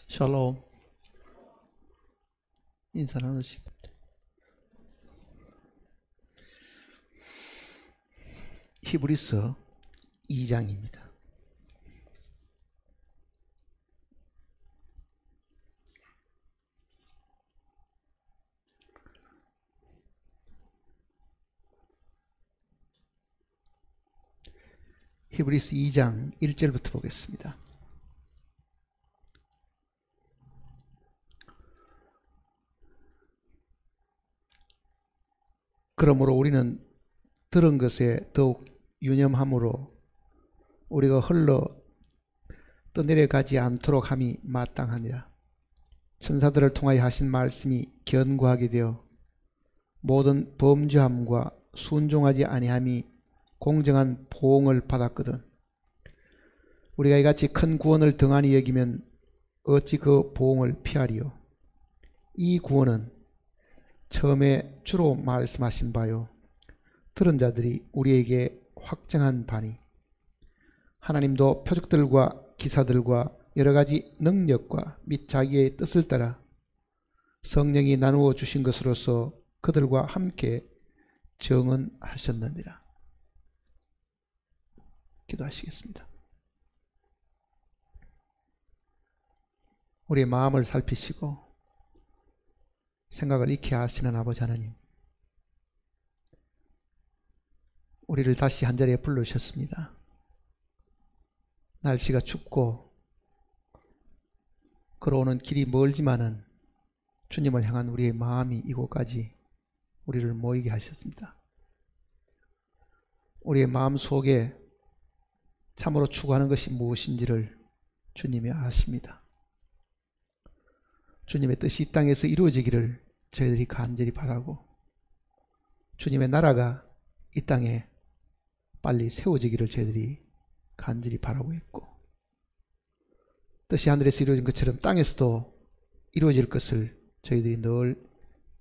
샬롬. 인사 나누시고. 히브리서 2장입니다. 히브리서 2장 1절부터 보겠습니다. 그러므로 우리는 들은 것에 더욱 유념함으로 우리가 흘러 떠내려가지 않도록 함이 마땅하니라. 천사들을 통하여 하신 말씀이 견고하게 되어 모든 범죄함과 순종하지 아니함이 공정한 보응을 받았거든. 우리가 이같이 큰 구원을 등한히 여기면 어찌 그 보응을 피하리요. 이 구원은 처음에 주로 말씀하신 바요 들은 자들이 우리에게 확정한 바니, 하나님도 표적들과 기사들과 여러가지 능력과 및 자기의 뜻을 따라 성령이 나누어 주신 것으로서 그들과 함께 정언하셨느니라. 기도하시겠습니다. 우리의 마음을 살피시고 생각을 익히 아시는 아버지 하나님, 우리를 다시 한자리에 불러주셨습니다. 날씨가 춥고 걸어오는 길이 멀지만은 주님을 향한 우리의 마음이 이곳까지 우리를 모이게 하셨습니다. 우리의 마음 속에 참으로 추구하는 것이 무엇인지를 주님이 아십니다. 주님의 뜻이 이 땅에서 이루어지기를 저희들이 간절히 바라고, 주님의 나라가 이 땅에 빨리 세워지기를 저희들이 간절히 바라고 있고, 뜻이 하늘에서 이루어진 것처럼 땅에서도 이루어질 것을 저희들이 늘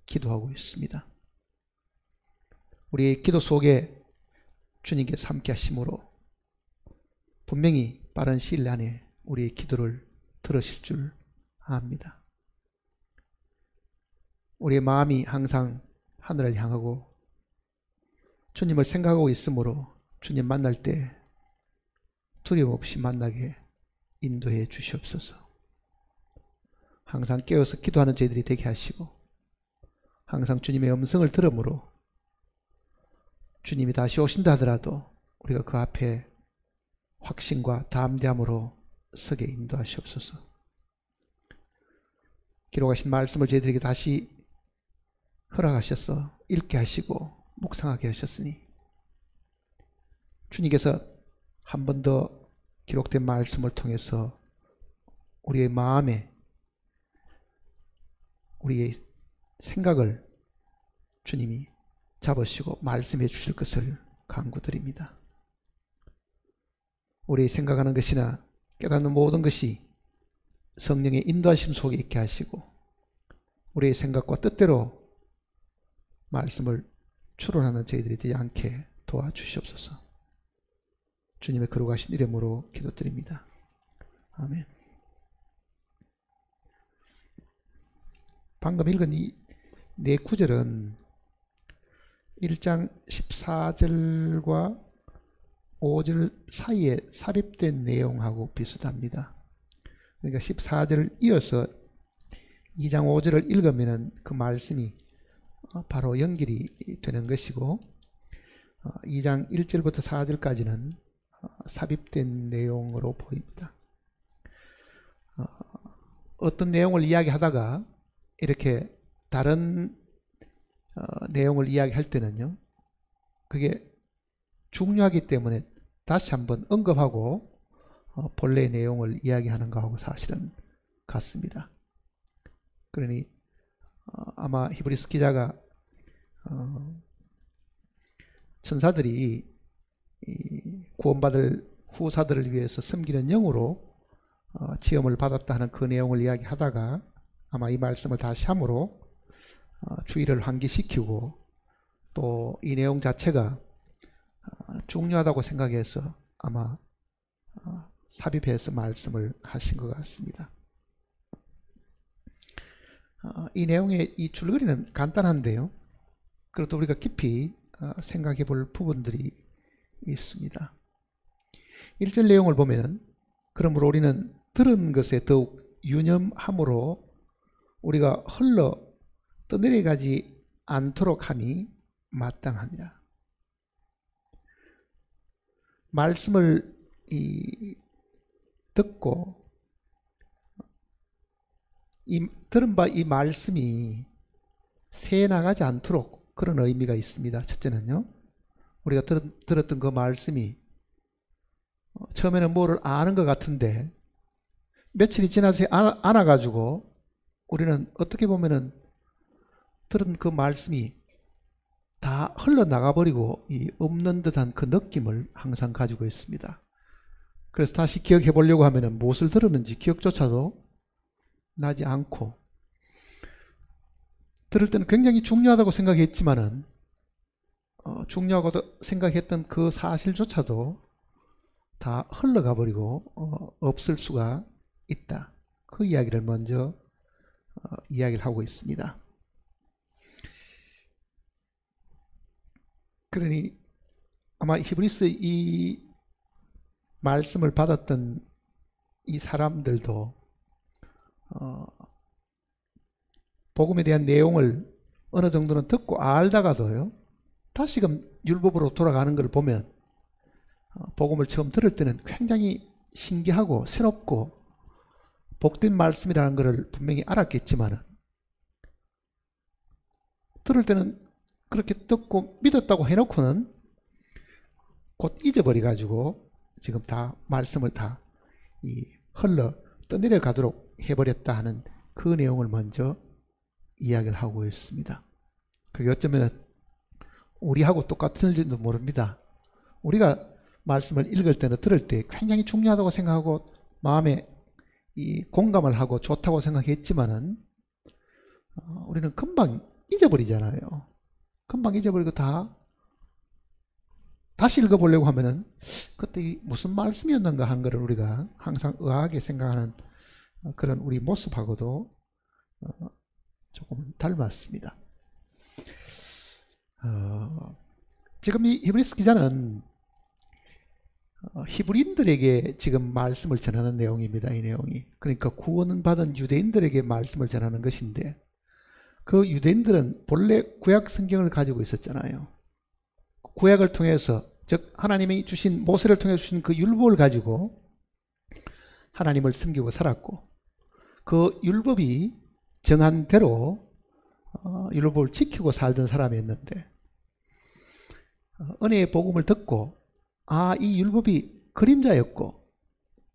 기도하고 있습니다. 우리의 기도 속에 주님께서 함께 하심으로 분명히 빠른 시일 안에 우리의 기도를 들으실 줄 압니다. 우리의 마음이 항상 하늘을 향하고 주님을 생각하고 있으므로 주님 만날 때 두려움 없이 만나게 인도해 주시옵소서. 항상 깨어서 기도하는 저희들이 되게 하시고, 항상 주님의 음성을 들으므로 주님이 다시 오신다 하더라도 우리가 그 앞에 확신과 담대함으로 서게 인도하시옵소서. 기록하신 말씀을 저희들에게 다시 허락하셔서 읽게 하시고 묵상하게 하셨으니, 주님께서 한 번 더 기록된 말씀을 통해서 우리의 마음에, 우리의 생각을 주님이 잡으시고 말씀해 주실 것을 간구드립니다. 우리의 생각하는 것이나 깨닫는 모든 것이 성령의 인도하심 속에 있게 하시고, 우리의 생각과 뜻대로 말씀을 추론하는 저희들이 되지 않게 도와주시옵소서. 주님의 거룩하신 이름으로 기도드립니다. 아멘. 방금 읽은 이 네 구절은 1장 14절과 5절 사이에 삽입된 내용하고 비슷합니다. 그러니까 14절을 이어서 2장 5절을 읽으면 그 말씀이 바로 연결이 되는 것이고, 2장 1절부터 4절까지는 삽입된 내용으로 보입니다. 어떤 내용을 이야기하다가 이렇게 다른 내용을 이야기할 때는요, 그게 중요하기 때문에 다시 한번 언급하고 본래 내용을 이야기하는 것하고 사실은 같습니다. 그러니 아마 히브리서 기자가 천사들이 구원받을 후사들을 위해서 섬기는 영으로 지음을 받았다 하는 그 내용을 이야기하다가 아마 이 말씀을 다시 함으로 주의를 환기시키고, 또 이 내용 자체가 중요하다고 생각해서 아마 삽입해서 말씀을 하신 것 같습니다. 이 내용의 이 줄거리는 간단한데요. 그래도 우리가 깊이 생각해 볼 부분들이 있습니다. 1절 내용을 보면은 그러므로 우리는 들은 것에 더욱 유념함으로 우리가 흘러 떠내려가지 않도록 함이 마땅하니라. 말씀을 듣고 들은 바 이 말씀이 새 나가지 않도록 그런 의미가 있습니다. 첫째는요, 우리가 들었던 그 말씀이 처음에는 뭐를 아는 것 같은데 며칠이 지나서 안아가지고 우리는 어떻게 보면은 들은 그 말씀이 다 흘러나가 버리고 이 없는 듯한 그 느낌을 항상 가지고 있습니다. 그래서 다시 기억해 보려고 하면은 무엇을 들었는지 기억조차도 나지 않고, 들을 때는 굉장히 중요하다고 생각했지만은 중요하고 생각했던 그 사실조차도 다 흘러가 버리고 없을 수가 있다. 그 이야기를 먼저 이야기를 하고 있습니다. 그러니 아마 히브리서 이 말씀을 받았던 이 사람들도 복음에 대한 내용을 어느 정도는 듣고 알다가도요, 다시금 율법으로 돌아가는 것을 보면 복음을 처음 들을 때는 굉장히 신기하고 새롭고 복된 말씀이라는 것을 분명히 알았겠지만 들을 때는 그렇게 듣고 믿었다고 해놓고는 곧 잊어버려 가지고 지금 다 말씀을 다 흘러 떠내려 가도록 해버렸다 하는 그 내용을 먼저 이야기를 하고 있습니다. 그게 어쩌면 우리하고 똑같은지도 모릅니다. 우리가 말씀을 읽을 때는 들을 때 굉장히 중요하다고 생각하고 마음에 공감을 하고 좋다고 생각했지만은 우리는 금방 잊어버리잖아요. 금방 잊어버리고 다시 읽어보려고 하면은 그때 무슨 말씀이었는가 한 거를 우리가 항상 의아하게 생각하는 그런 우리 모습하고도 조금은 닮았습니다. 지금 이 히브리서 기자는 히브리인들에게 지금 말씀을 전하는 내용입니다. 이 내용이. 그러니까 구원받은 유대인들에게 말씀을 전하는 것인데, 그 유대인들은 본래 구약 성경을 가지고 있었잖아요. 구약을 통해서, 즉 하나님이 주신, 모세를 통해 주신 그 율법을 가지고 하나님을 섬기고 살았고, 그 율법이 정한 대로 율법을 지키고 살던 사람이었는데, 은혜의 복음을 듣고 이 율법이 그림자였고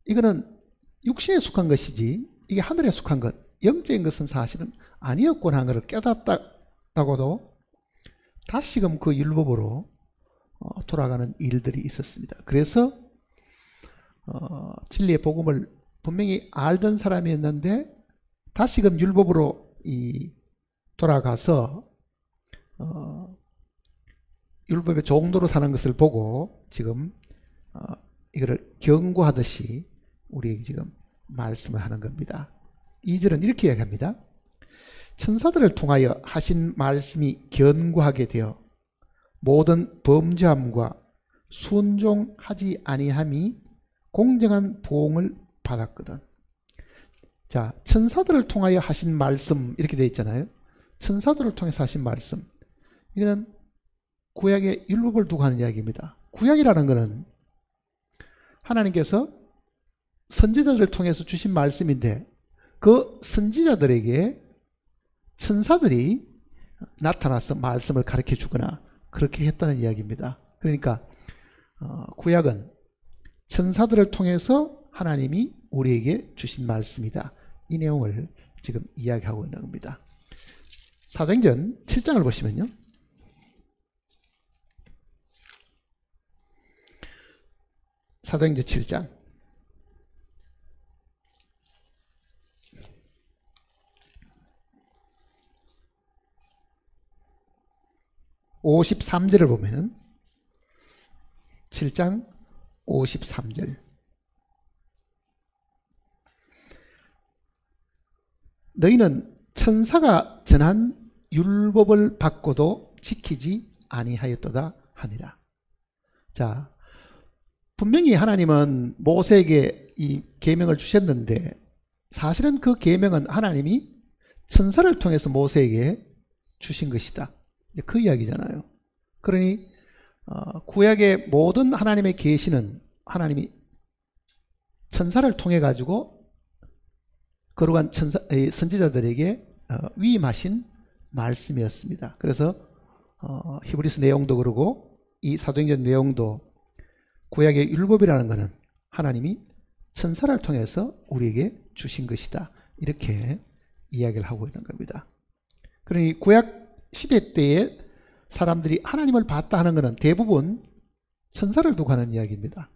이거는 육신에 속한 것이지 이게 하늘에 속한 것, 영적인 것은 사실은 아니었구나 하는 것을 깨닫다고도 다시금 그 율법으로 돌아가는 일들이 있었습니다. 그래서 진리의 복음을 분명히 알던 사람이었는데 다시금 율법으로 돌아가서 율법의 종도로 사는 것을 보고 지금 이거를 경고하듯이 우리에게 지금 말씀을 하는 겁니다. 2절은 이렇게 이야기합니다. 천사들을 통하여 하신 말씀이 견고하게 되어 모든 범죄함과 순종하지 아니함이 공정한 보응을 받았거든. 자, 천사들을 통하여 하신 말씀 이렇게 되어 있잖아요. 천사들을 통해서 하신 말씀, 이거는 구약의 율법을 두고 하는 이야기입니다. 구약이라는 것은 하나님께서 선지자들을 통해서 주신 말씀인데 그 선지자들에게 천사들이 나타나서 말씀을 가르쳐 주거나 그렇게 했다는 이야기입니다. 그러니까 구약은 천사들을 통해서 하나님이 우리에게 주신 말씀이다. 이 내용을 지금 이야기하고 있는 겁니다. 사도행전 7장을 보시면요. 사도행전 7장 53절을 보면은 7장 53절 너희는 천사가 전한 율법을 받고도 지키지 아니하였도다 하니라. 자, 분명히 하나님은 모세에게 이 계명을 주셨는데 사실은 그 계명은 하나님이 천사를 통해서 모세에게 주신 것이다. 그 이야기잖아요. 그러니 구약의 모든 하나님의 계시는 하나님이 천사를 통해 가지고 거룩한 선지자들에게 위임하신 말씀이었습니다. 그래서 히브리서 내용도 그러고 이 사도행전 내용도 구약의 율법이라는 것은 하나님이 천사를 통해서 우리에게 주신 것이다. 이렇게 이야기를 하고 있는 겁니다. 그러니 구약 시대 때에 사람들이 하나님을 봤다 하는 것은 대부분 천사를 두고 하는 이야기입니다.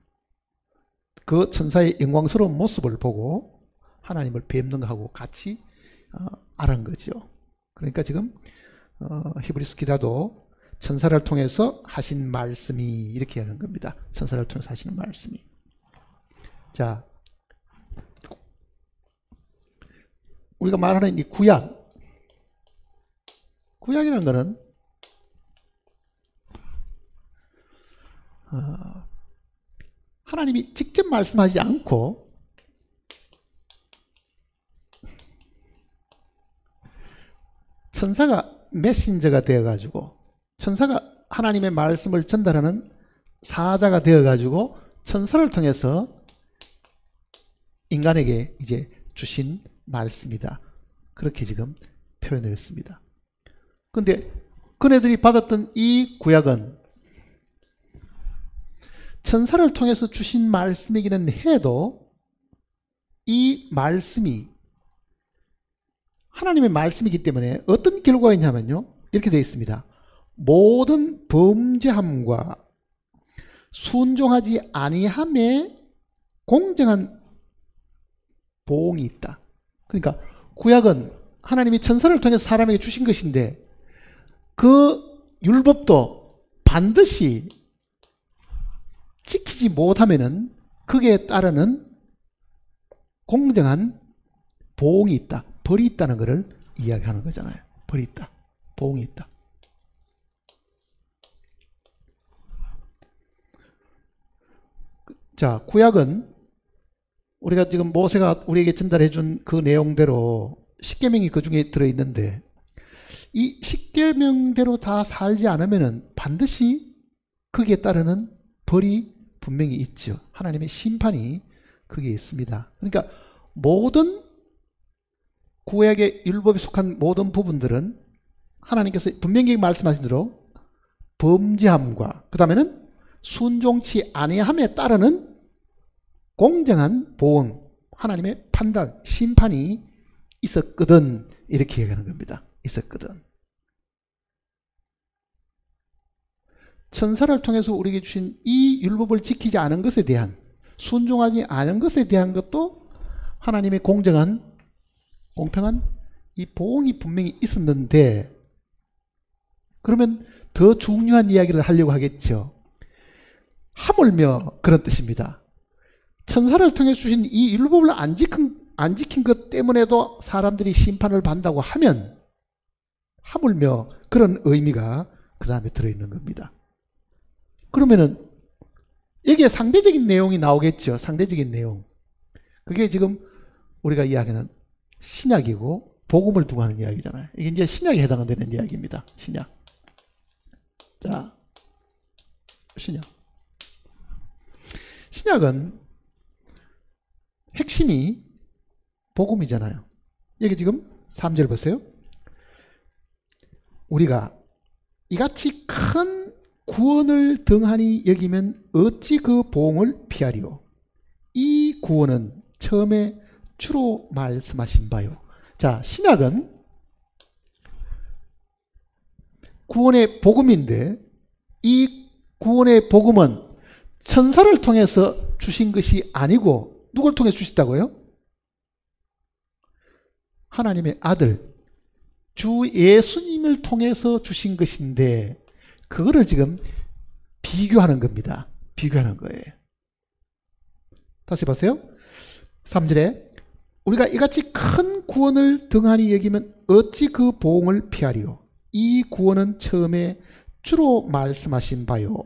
그 천사의 영광스러운 모습을 보고 하나님을 뵙는 것하고 같이 알은 거죠. 그러니까 지금 히브리서 기자도 천사를 통해서 하신 말씀이 이렇게 하는 겁니다. 천사를 통해서 하시는 말씀이. 자, 우리가 말하는 이 구약이라는 것은 하나님이 직접 말씀하지 않고 천사가 메신저가 되어가지고 천사가 하나님의 말씀을 전달하는 사자가 되어가지고 천사를 통해서 인간에게 이제 주신 말씀이다. 그렇게 지금 표현을 했습니다. 그런데 그네들이 받았던 이 구약은 천사를 통해서 주신 말씀이기는 해도 이 말씀이 하나님의 말씀이기 때문에 어떤 결과가 있냐면요, 이렇게 되어 있습니다. 모든 범죄함과 순종하지 아니함에 공정한 보응이 있다. 그러니까 구약은 하나님이 천사를 통해서 사람에게 주신 것인데 그 율법도 반드시 지키지 못하면은 거기에 따르는 공정한 보응이 있다. 벌이 있다는 것을 이야기하는 거잖아요. 벌이 있다. 보응이 있다. 자, 구약은 우리가 지금 모세가 우리에게 전달해 준 그 내용대로 십계명이 그 중에 들어있는데 이 십계명대로 다 살지 않으면은 반드시 거기에 따르는 벌이 분명히 있죠. 하나님의 심판이 거기에 있습니다. 그러니까 모든 구약의 율법에 속한 모든 부분들은 하나님께서 분명히 말씀하신 대로 범죄함과 그 다음에는 순종치 아니함에 따르는 공정한 보응, 하나님의 판단, 심판이 있었거든. 이렇게 얘기하는 겁니다. 있었거든. 천사를 통해서 우리에게 주신 이 율법을 지키지 않은 것에 대한, 순종하지 않은 것에 대한 것도 하나님의 공정한, 공평한 이 보응이 분명히 있었는데, 그러면 더 중요한 이야기를 하려고 하겠죠. 하물며 그런 뜻입니다. 천사를 통해 주신 이 율법을 안 지킨 것 때문에도 사람들이 심판을 받는다고 하면 하물며 그런 의미가 그 다음에 들어있는 겁니다. 그러면은 여기에 상대적인 내용이 나오겠죠. 상대적인 내용. 그게 지금 우리가 이야기하는 신약이고 복음을 두고 하는 이야기잖아요. 이게 이제 신약에 해당되는 이야기입니다. 신약. 자, 신약은 핵심이 복음이잖아요. 여기 지금 3절 보세요. 우리가 이같이 큰 구원을 등한히 여기면 어찌 그 보응을 피하리요. 이 구원은 처음에 주로 말씀하신 바요. 자, 신약은 구원의 복음인데 이 구원의 복음은 천사를 통해서 주신 것이 아니고 누굴 통해 주셨다고요? 하나님의 아들 주 예수님을 통해서 주신 것인데 그거를 지금 비교하는 겁니다. 비교하는 거예요. 다시 보세요. 3절에 우리가 이같이 큰 구원을 등한히 여기면 어찌 그 보응을 피하리요. 이 구원은 처음에 주로 말씀하신 바요.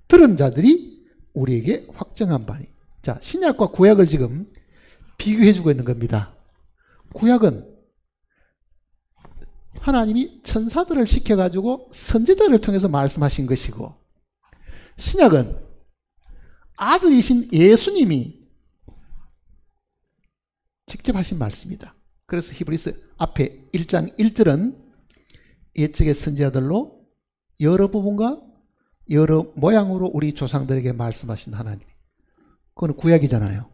들은 자들이 우리에게 확정한 바니. 자, 신약과 구약을 지금 비교해주고 있는 겁니다. 구약은 하나님이 천사들을 시켜가지고 선지자를 통해서 말씀하신 것이고, 신약은 아들이신 예수님이 직접 하신 말씀이다. 그래서 히브리서 앞에 1장 1절은 옛적의 선지자들로 여러 부분과 여러 모양으로 우리 조상들에게 말씀하신 하나님. 그건 구약이잖아요.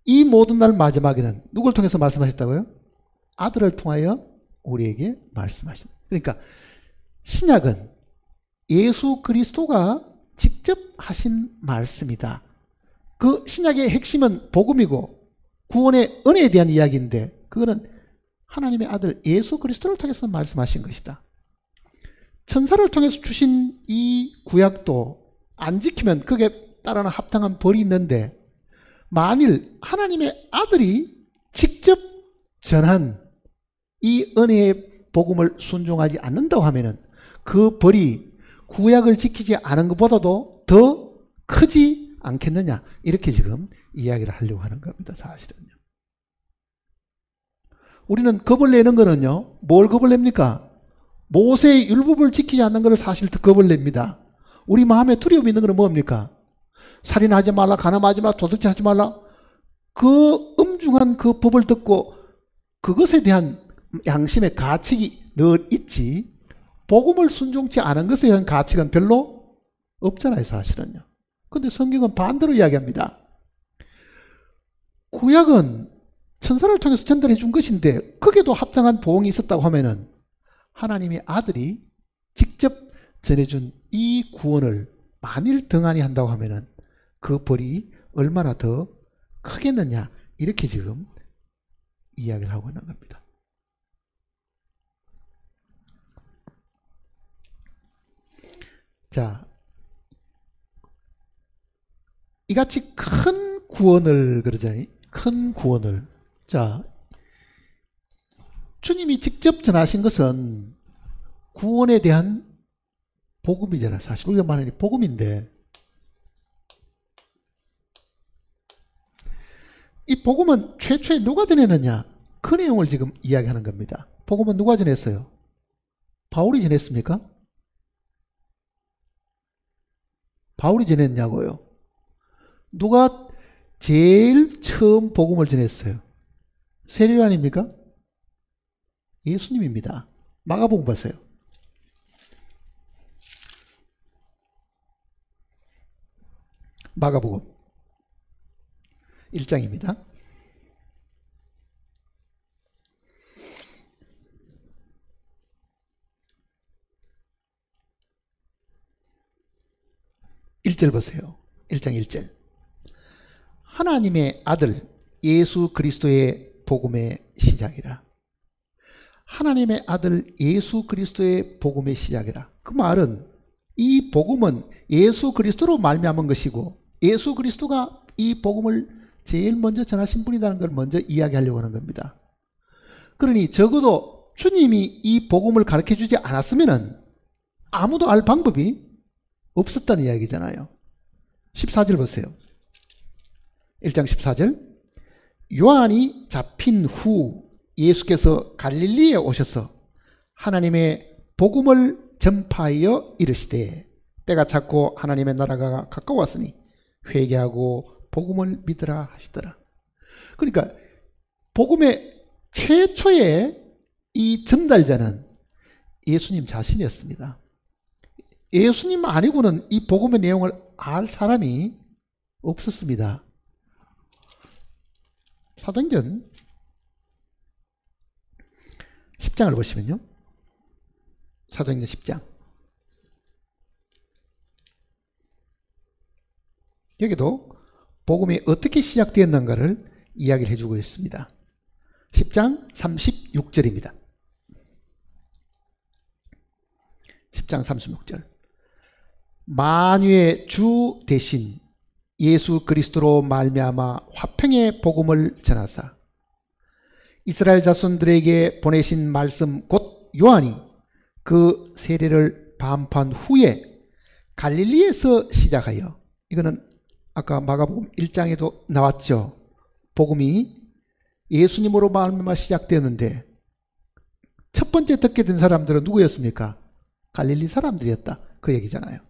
이 모든 날 마지막에는 누굴 통해서 말씀하셨다고요? 아들을 통하여 우리에게 말씀하신. 그러니까 신약은 예수 그리스도가 직접 하신 말씀이다. 그 신약의 핵심은 복음이고 구원의 은혜에 대한 이야기인데, 그거는 하나님의 아들 예수 그리스도를 통해서 말씀하신 것이다. 천사를 통해서 주신 이 구약도 안 지키면 그게 따르는 합당한 벌이 있는데, 만일 하나님의 아들이 직접 전한 이 은혜의 복음을 순종하지 않는다고 하면은 그 벌이 구약을 지키지 않은 것보다도 더 크지 않겠느냐, 이렇게 지금 이야기를 하려고 하는 겁니다. 사실은요. 우리는 겁을 내는 거는요, 뭘 겁을 냅니까? 모세의 율법을 지키지 않는 것을 사실 겁을 냅니다. 우리 마음에 두려움이 있는 것은 뭡니까? 살인하지 말라, 간음하지 말라, 도둑질하지 말라. 그 엄중한 그 법을 듣고 그것에 대한 양심의 가책이 늘 있지, 복음을 순종치 않은 것에 대한 가책은 별로 없잖아요, 사실은요. 근데 성경은 반대로 이야기합니다. 구약은 천사를 통해서 전달해 준 것인데 거기에도 합당한 보응이 있었다고 하면은 하나님의 아들이 직접 전해준 이 구원을 만일 등한히 한다고 하면은 그 벌이 얼마나 더 크겠느냐, 이렇게 지금 이야기를 하고 있는 겁니다. 자, 이같이 큰 구원을, 그러죠? 큰 구원을. 자, 주님이 직접 전하신 것은 구원에 대한 복음이잖아요. 사실 우리가 말하는 복음인데, 이 복음은 최초에 누가 전했느냐, 그 내용을 지금 이야기하는 겁니다. 복음은 누가 전했어요? 바울이 전했습니까? 바울이 전했냐고요? 누가 제일 처음 복음을 전했어요? 세례 아닙니까? 예수님입니다. 마가복음 보세요. 마가복음 1장입니다. (1절) 보세요. 1장 1절. 하나님의 아들 예수 그리스도의 복음의 시작이라. 하나님의 아들 예수 그리스도의 복음의 시작이라. 그 말은 이 복음은 예수 그리스도로 말미암은 것이고 예수 그리스도가 이 복음을 제일 먼저 전하신 분이라는 걸 먼저 이야기하려고 하는 겁니다. 그러니 적어도 주님이 이 복음을 가르쳐 주지 않았으면 아무도 알 방법이 없었다는 이야기잖아요. 14절 보세요. 1장 14절. 요한이 잡힌 후 예수께서 갈릴리에 오셔서 하나님의 복음을 전파하여 이르시되 때가 찼고 하나님의 나라가 가까웠으니 회개하고 복음을 믿으라 하시더라. 그러니까 복음의 최초의 이 전달자는 예수님 자신이었습니다. 예수님 아니고는 이 복음의 내용을 알 사람이 없었습니다. 사도행전 10장을 보시면요. 사도행전 10장. 여기도 복음이 어떻게 시작되었는가를 이야기를 해주고 있습니다. 10장 36절입니다. 10장 36절. 만유의 주 대신 예수 그리스도로 말미암아 화평의 복음을 전하사 이스라엘 자손들에게 보내신 말씀 곧 요한이 그 세례를 반포한 후에 갈릴리에서 시작하여, 이거는 아까 마가복음 1장에도 나왔죠. 복음이 예수님으로 말미암아 시작되었는데 첫 번째 듣게 된 사람들은 누구였습니까? 갈릴리 사람들이었다, 그 얘기잖아요.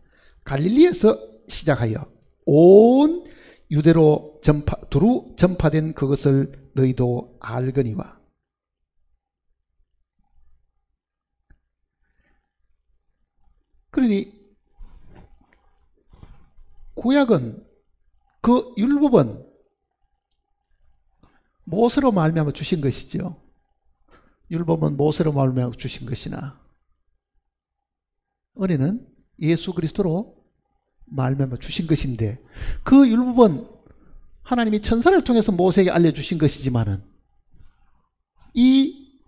갈릴리에서 시작하여 온 유대로 두루 전파된 그것을 너희도 알거니와. 그러니 구약은, 그 율법은 모세로 말미암아 주신 것이죠. 율법은 모세로 말미암아 주신 것이나 은혜는 예수 그리스도로 말미암아 주신 것인데, 그 율법은 하나님이 천사를 통해서 모세에게 알려주신 것이지만은 이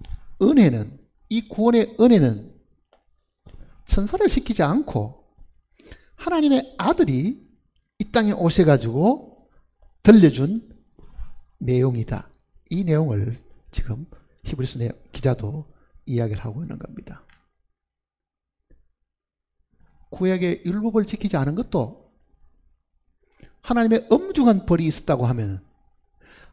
은혜는, 이 구원의 은혜는 천사를 시키지 않고 하나님의 아들이 이 땅에 오셔가지고 들려준 내용이다. 이 내용을 지금 히브리서 기자도 이야기를 하고 있는 겁니다. 구약의 율법을 지키지 않은 것도 하나님의 엄중한 벌이 있었다고 하면,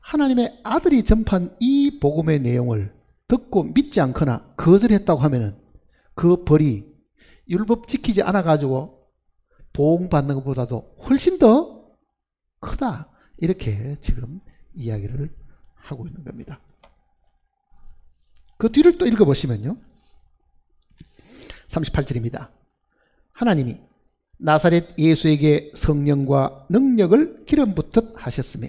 하나님의 아들이 전파한 이 복음의 내용을 듣고 믿지 않거나 거절했다고 하면 그 벌이 율법 지키지 않아 가지고 보응받는 것보다도 훨씬 더 크다, 이렇게 지금 이야기를 하고 있는 겁니다. 그 뒤를 또 읽어보시면요, 38절입니다. 하나님이 나사렛 예수에게 성령과 능력을 기름 붓듯 하셨으며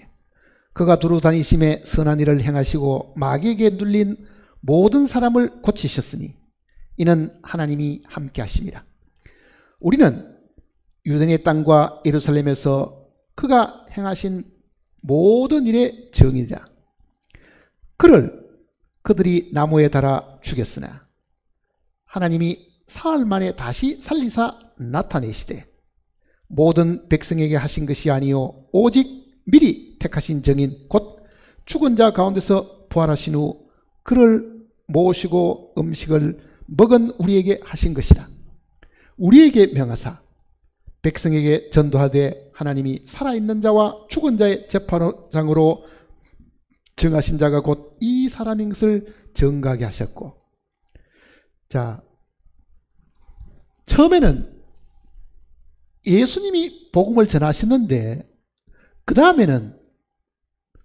그가 두루 다니심에 선한 일을 행하시고 마귀에게 눌린 모든 사람을 고치셨으니 이는 하나님이 함께 하심이라. 우리는 유대인의 땅과 예루살렘에서 그가 행하신 모든 일의 증인이라. 그들이 나무에 달아 죽였으나 하나님이 사흘 만에 다시 살리사 나타내시되 모든 백성에게 하신 것이 아니요 오직 미리 택하신 정인 곧 죽은 자 가운데서 부활하신 후 그를 모시고 음식을 먹은 우리에게 하신 것이라. 우리에게 명하사 백성에게 전도하되 하나님이 살아있는 자와 죽은 자의 재판장으로 정하신 자가 곧 이 사람인 것을 정하게 하셨고. 자, 처음에는 예수님이 복음을 전하시는데 그 다음에는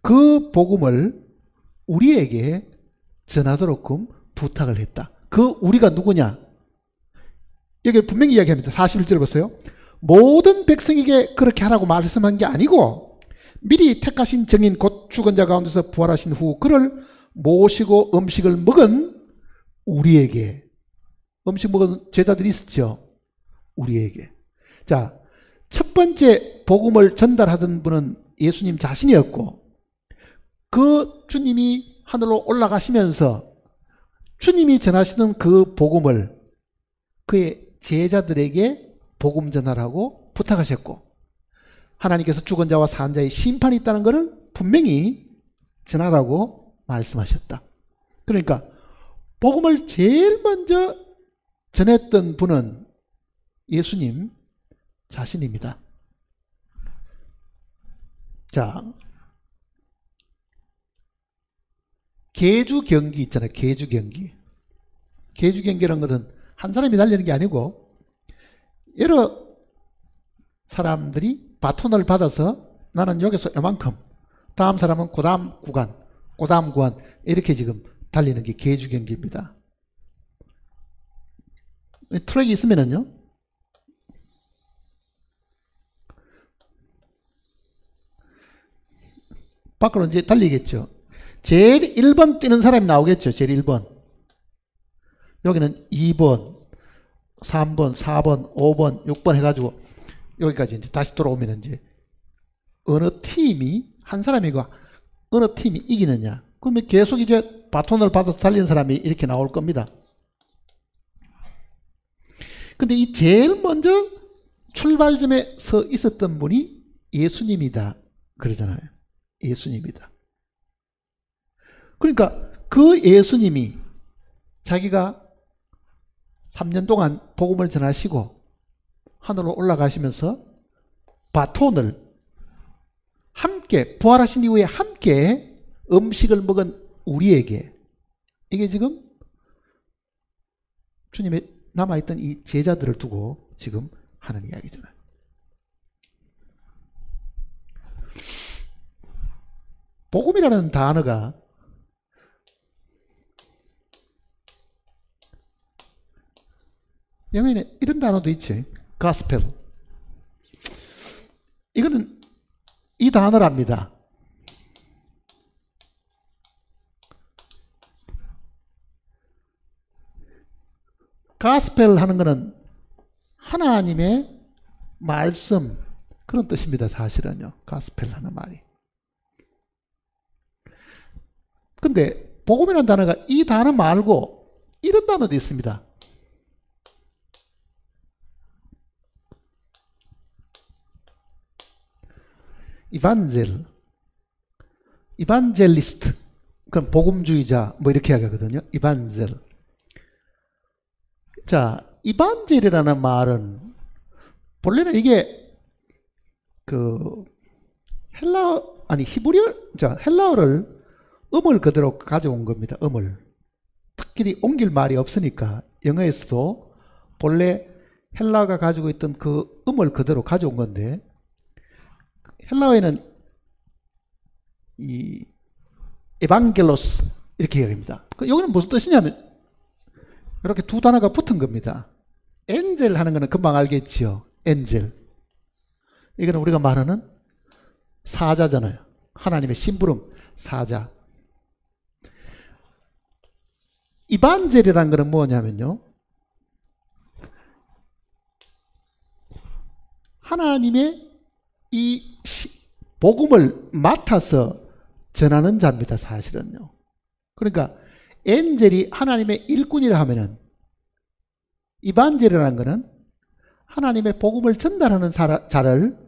그 복음을 우리에게 전하도록끔 부탁을 했다. 그 우리가 누구냐? 여기 분명히 이야기합니다. 41절 보세요. 모든 백성에게 그렇게 하라고 말씀한 게 아니고 미리 택하신 정인 곧 죽은 자 가운데서 부활하신 후 그를 모시고 음식을 먹은 우리에게. 음식 먹은 제자들이 있었죠. 우리에게. 자, 첫 번째 복음을 전달하던 분은 예수님 자신이었고, 그 주님이 하늘로 올라가시면서 주님이 전하시는 그 복음을 그의 제자들에게 복음 전하라고 부탁하셨고, 하나님께서 죽은 자와 산 자의 심판이 있다는 것을 분명히 전하라고 말씀하셨다. 그러니까 복음을 제일 먼저 전했던 분은 예수님 자신입니다. 자, 계주 경기 있잖아요. 계주 경기. 계주 경기라는 것은 한 사람이 달리는 게 아니고 여러 사람들이 바톤을 받아서 나는 여기서 이만큼, 다음 사람은 그 다음 구간, 그 다음 구간, 이렇게 지금 달리는 게 계주 경기입니다. 트랙이 있으면은요, 밖으로 이제 달리겠죠. 제일 1번 뛰는 사람이 나오겠죠. 제일 1번. 여기는 2번, 3번, 4번, 5번, 6번 해가지고 여기까지 이제 다시 돌아오면 이제 어느 팀이, 한 사람이고 어느 팀이 이기느냐. 그러면 계속 이제 바톤을 받아서 달리는 사람이 이렇게 나올 겁니다. 근데 이 제일 먼저 출발점에 서 있었던 분이 예수님이다 그러잖아요. 예수님이다. 그러니까 그 예수님이 자기가 3년 동안 복음을 전하시고 하늘로 올라가시면서 바톤을 함께 부활하신 이후에 함께 음식을 먹은 우리에게, 이게 지금 주님의 남아있던 이 제자들을 두고 지금 하는 이야기잖아요. 복음이라는 단어가 영어에는 이런 단어도 있지. 가스펠. 이거는 이 단어랍니다. 가스펠 하는 거는 하나님의 말씀, 그런 뜻입니다. 사실은요. 가스펠 하는 말이. 근데 복음이라는 단어가 이 단어 말고 이런 단어도 있습니다. 이반젤, 이반젤리스트, 그럼 복음주의자 뭐 이렇게 하거든요. 이반젤. 자, 이반젤이라는 말은 본래는 이게 그 헬라어를 음을 그대로 가져온 겁니다. 음을. 특별히 옮길 말이 없으니까 영어에서도 본래 헬라어가 가지고 있던 그 음을 그대로 가져온 건데, 헬라어에는 이 에반겔로스 이렇게 이야기합니다. 여기는 무슨 뜻이냐면 이렇게 두 단어가 붙은 겁니다. 엔젤 하는 거는 금방 알겠지요. 엔젤. 이거는 우리가 말하는 사자잖아요. 하나님의 심부름 사자. 이반젤이라는 거는 뭐냐면요, 하나님의 이 복음을 맡아서 전하는 자입니다. 사실은요. 그러니까 엔젤이 하나님의 일꾼이라 하면은 이반젤이라는 거는 하나님의 복음을 전달하는 자를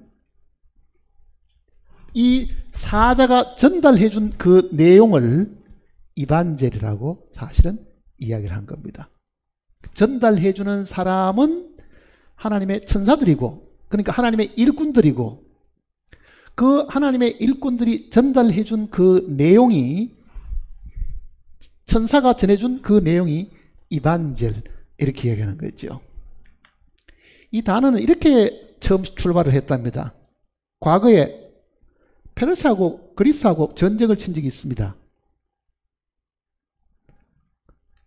이 사자가 전달해 준 그 내용을 이반젤이라고 사실은 이야기를 한 겁니다. 전달해 주는 사람은 하나님의 천사들이고, 그러니까 하나님의 일꾼들이고, 그 하나님의 일꾼들이 전달해 준 그 내용이, 천사가 전해준 그 내용이 이반젤, 이렇게 이야기하는 거죠. 이 단어는 이렇게 처음 출발을 했답니다. 과거에 페르시아하고 그리스하고 전쟁을 친 적이 있습니다.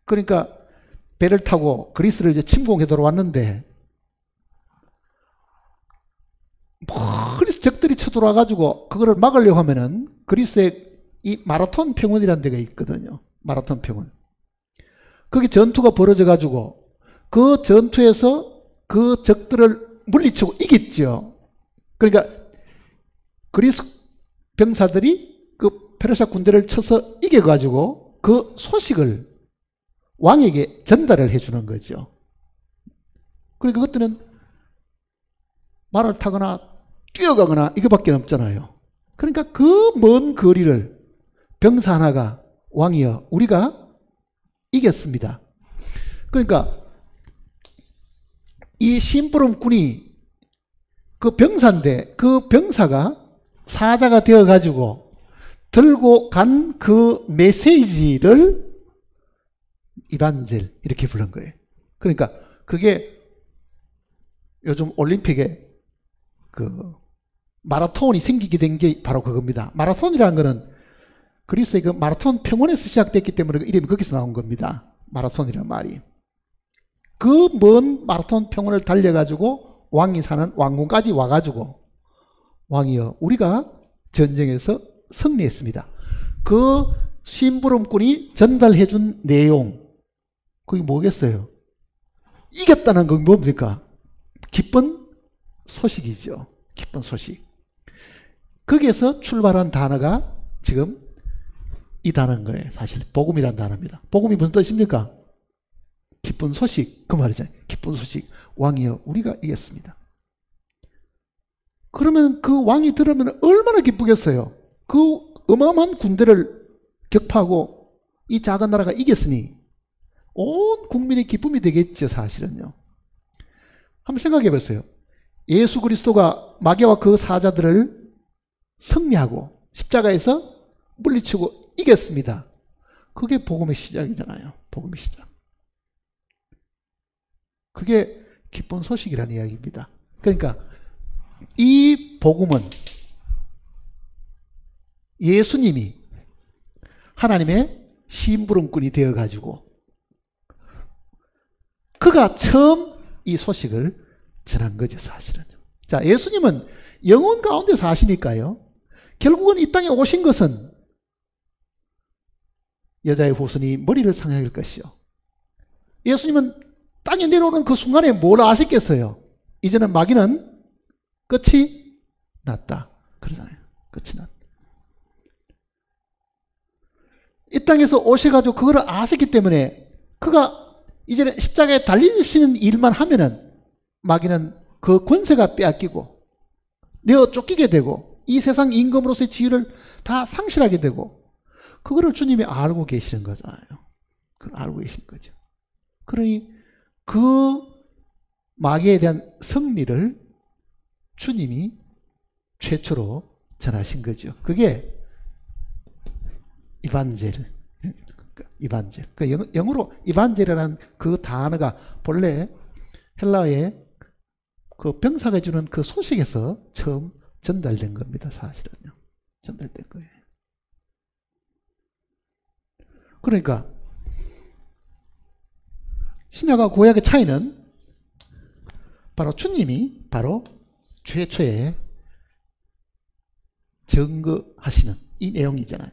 그러니까 배를 타고 그리스를 이제 침공해 들어왔는데, 그리스 적들이 쳐들어와 가지고 그거를 막으려고 하면은 그리스에 이 마라톤 평원이라는 데가 있거든요. 마라톤 평원. 거기 전투가 벌어져 가지고 그 전투에서 그 적들을 물리치고 이겼죠. 그러니까 그리스 병사들이 그 페르시아 군대를 쳐서 이겨 가지고 그 소식을 왕에게 전달을 해 주는 거죠. 그러니까 그것들은 말을 타거나 뛰어가거나 이거밖에 없잖아요. 그러니까 그 먼 거리를 병사 하나가 왕이여 우리가 이겼습니다. 그러니까 이 심부름꾼이 그 병사인데, 그 병사가 사자가 되어 가지고 들고 간 그 메시지를 이반젤 이렇게 부른 거예요. 그러니까 그게 요즘 올림픽에 그 마라톤이 생기게 된 게 바로 그겁니다. 마라톤이라는 거는 그리스의 그 마라톤 평원에서 시작됐기 때문에 그 이름이 거기서 나온 겁니다. 마라톤이라는 말이. 그 먼 마라톤 평원을 달려가지고 왕이 사는 왕궁까지 와가지고 왕이여 우리가 전쟁에서 승리했습니다. 그 심부름꾼이 전달해준 내용, 그게 뭐겠어요? 이겼다는 건 뭡니까? 기쁜 소식이죠. 기쁜 소식. 거기에서 출발한 단어가 지금 이 단어인 거예요. 사실 복음이란 단어입니다. 복음이 무슨 뜻입니까? 기쁜 소식, 그 말이잖아요. 기쁜 소식. 왕이여 우리가 이겼습니다. 그러면 그 왕이 들으면 얼마나 기쁘겠어요. 그 어마어마한 군대를 격파하고 이 작은 나라가 이겼으니 온 국민의 기쁨이 되겠죠, 사실은요. 한번 생각해 보세요. 예수 그리스도가 마귀와 그 사자들을 승리하고 십자가에서 물리치고 이겼습니다. 그게 복음의 시작이잖아요. 복음의 시작. 그게 기쁜 소식이라는 이야기입니다. 그러니까 이 복음은 예수님이 하나님의 심부름꾼이 되어가지고 그가 처음 이 소식을 전한 거죠, 사실은. 자, 예수님은 영혼 가운데 사시니까요. 결국은 이 땅에 오신 것은 여자의 후손이 머리를 상할 것이요. 예수님은 땅에 내려오는 그 순간에 뭘 아셨겠어요? 이제는 마귀는 끝이 났다. 그러잖아요. 끝이 났다. 이 땅에서 오셔가지고 그거를 아셨기 때문에 그가 이제는 십자가에 달리시는 일만 하면은 마귀는 그 권세가 빼앗기고 내어 쫓기게 되고 이 세상 임금으로서의 지위를 다 상실하게 되고 그거를 주님이 알고 계시는 거잖아요. 그걸 알고 계신 거죠. 그러니 그 마귀에 대한 승리를 주님이 최초로 전하신 거죠. 그게 이반젤. 이반젤. 영어로 이반젤이라는 그 단어가 본래 헬라어의 그 병사가 주는 그 소식에서 처음 전달된 겁니다. 사실은요. 전달된 거예요. 그러니까 신약과 구약의 차이는 바로 주님이 바로 최초에 증거하시는 이 내용이잖아요.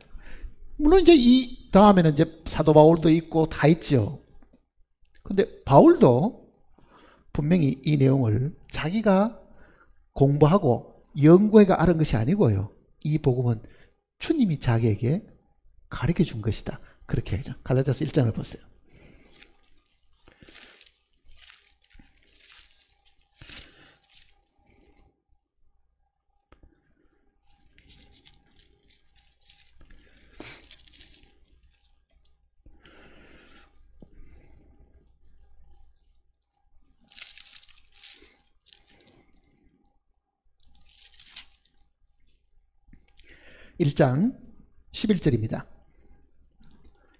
물론 이제 이 다음에는 이제 사도 바울도 있고 다 있죠. 근데 바울도 분명히 이 내용을 자기가 공부하고 연구해가 알은 것이 아니고요. 이 복음은 주님이 자기에게 가르쳐 준 것이다. 그렇게 하죠. 갈라디아서 1장을 보세요. (1장) 11절입니다.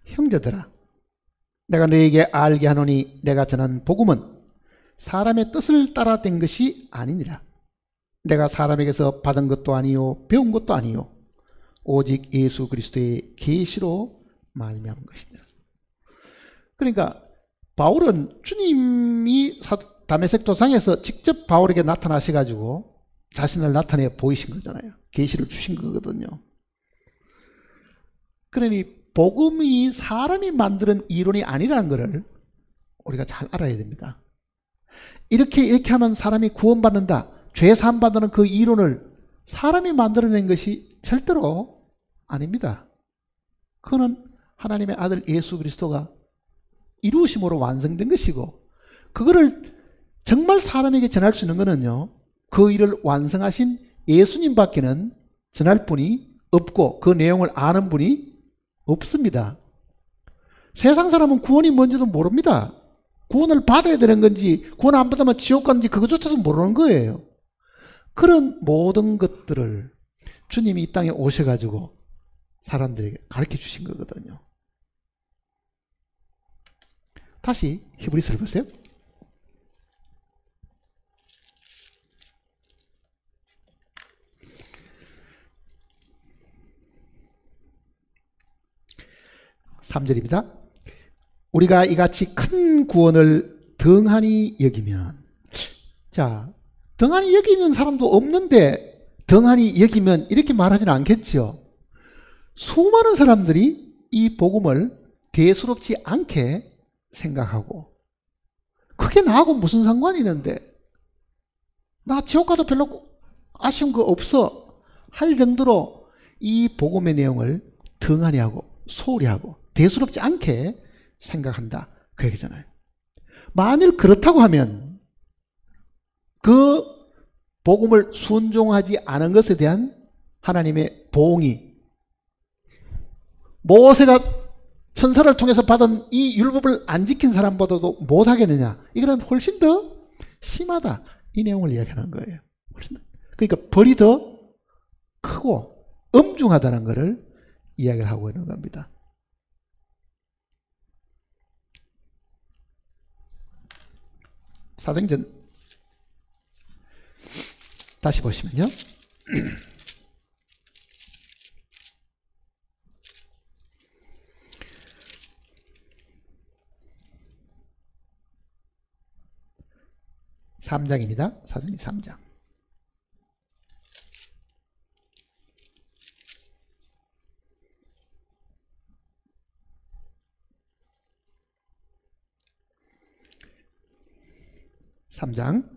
형제들아, 내가 너에게 알게 하노니 내가 전한 복음은 사람의 뜻을 따라 된 것이 아니니라. 내가 사람에게서 받은 것도 아니요 배운 것도 아니요 오직 예수 그리스도의 계시로 말미암은 것이니라. 그러니까 바울은 주님이 다메섹 도상에서 직접 바울에게 나타나셔가지고 자신을 나타내 보이신 거잖아요. 계시를 주신 거거든요. 그러니 복음이 사람이 만드는 이론이 아니라는 것을 우리가 잘 알아야 됩니다. 이렇게 하면 사람이 구원받는다, 죄 사함 받는 그 이론을 사람이 만들어낸 것이 절대로 아닙니다. 그거는 하나님의 아들 예수 그리스도가 이루심으로 완성된 것이고, 그거를 정말 사람에게 전할 수 있는 것은요, 그 일을 완성하신 예수님밖에는 전할 분이 없고 그 내용을 아는 분이 없습니다. 세상 사람은 구원이 뭔지도 모릅니다. 구원을 받아야 되는 건지 구원 안 받으면 지옥 가는지 그것조차도 모르는 거예요. 그런 모든 것들을 주님이 이 땅에 오셔가지고 사람들에게 가르쳐 주신 거거든요. 다시 히브리서를 보세요. (3절입니다) 우리가 이같이 큰 구원을 등한히 여기면, 자, 등한히 여기는 사람도 없는데 등한히 여기면 이렇게 말하지는 않겠죠. 수많은 사람들이 이 복음을 대수롭지 않게 생각하고, 그게 나하고 무슨 상관이 있는데, 나 지옥 가도 별로 아쉬운 거 없어 할 정도로 이 복음의 내용을 등한히 하고 소홀히 하고 대수롭지 않게 생각한다, 그 얘기잖아요. 만일 그렇다고 하면 그 복음을 순종하지 않은 것에 대한 하나님의 보응이, 모세가 천사를 통해서 받은 이 율법을 안 지킨 사람보다도 못하겠느냐, 이거는 훨씬 더 심하다, 이 내용을 이야기하는 거예요. 훨씬 더. 그러니까 벌이 더 크고 엄중하다는 것을 이야기를 하고 있는 겁니다. 사도행전 다시 보시면요. (3장입니다) 사도행전 3장. (3장)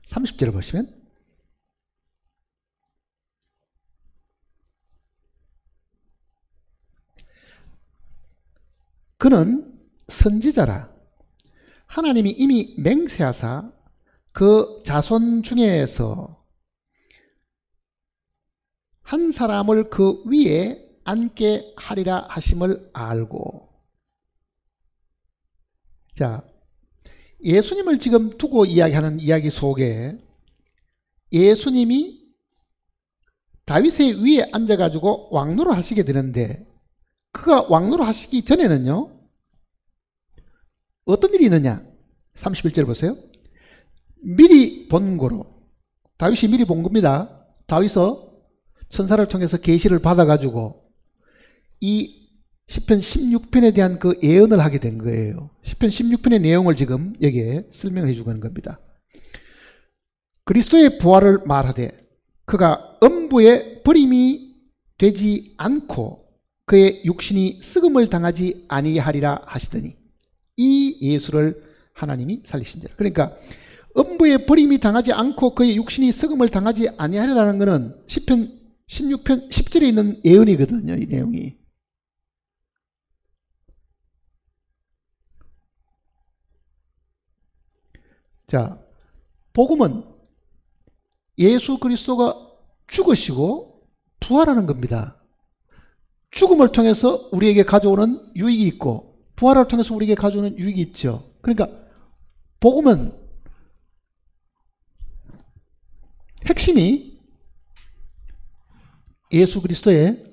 30절을 보시면 그는 선지자라 하나님이 이미 맹세하사 그 자손 중에서 한 사람을 그 위에 앉게 하리라 하심을 알고. 자, 예수님을 지금 두고 이야기하는 이야기 속에 예수님이 다윗의 위에 앉아가지고 왕노를 하시게 되는데, 그가 왕노를 하시기 전에는요 어떤 일이 있느냐. 31절 보세요. 미리 본 거로, 다윗이 미리 본 겁니다. 다윗은 천사를 통해서 계시를 받아가지고 이 시편 16편에 대한 그 예언을 하게 된 거예요. 시편 16편의 내용을 지금 여기에 설명해 주고 있는 겁니다. 그리스도의 부활을 말하되 그가 음부에 버림이 되지 않고 그의 육신이 썩음을 당하지 아니하리라 하시더니, 이 예수를 하나님이 살리신지라. 그러니까 음부에 버림이 당하지 않고 그의 육신이 썩음을 당하지 아니하리라는 것은 시편 16편 10절에 있는 예언이거든요. 이 내용이. 자, 복음은 예수 그리스도가 죽으시고 부활하는 겁니다. 죽음을 통해서 우리에게 가져오는 유익이 있고 부활을 통해서 우리에게 가져오는 유익이 있죠. 그러니까 복음은 핵심이 예수 그리스도의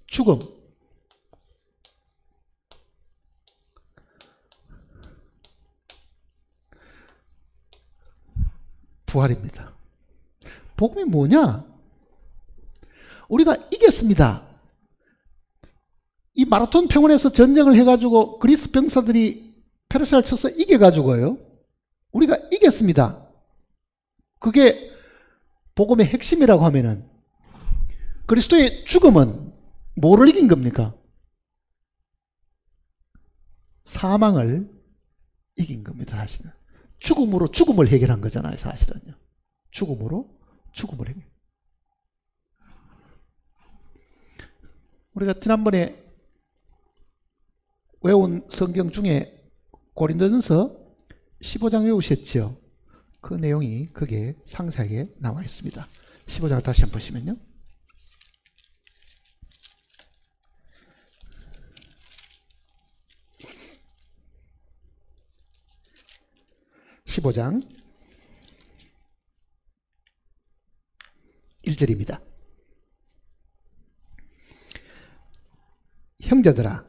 죽음, 부활입니다. 복음이 뭐냐? 우리가 이겼습니다. 이 마라톤 평원에서 전쟁을 해가지고 그리스 병사들이 페르시아를 쳐서 이겨가지고요, 우리가 이겼습니다. 그게 복음의 핵심이라고 하면은, 그리스도의 죽음은 뭐를 이긴 겁니까? 사망을 이긴 겁니다. 사실은 죽음으로 죽음을 해결한 거잖아요. 사실은요, 죽음으로 죽음을 해결. 우리가 지난번에 외운 성경 중에 고린도전서 15장 외우셨죠? 그 내용이 거기에 상세하게 나와 있습니다. 15장을 다시 한번 보시면요. (15장) 1절입니다. 형제들아,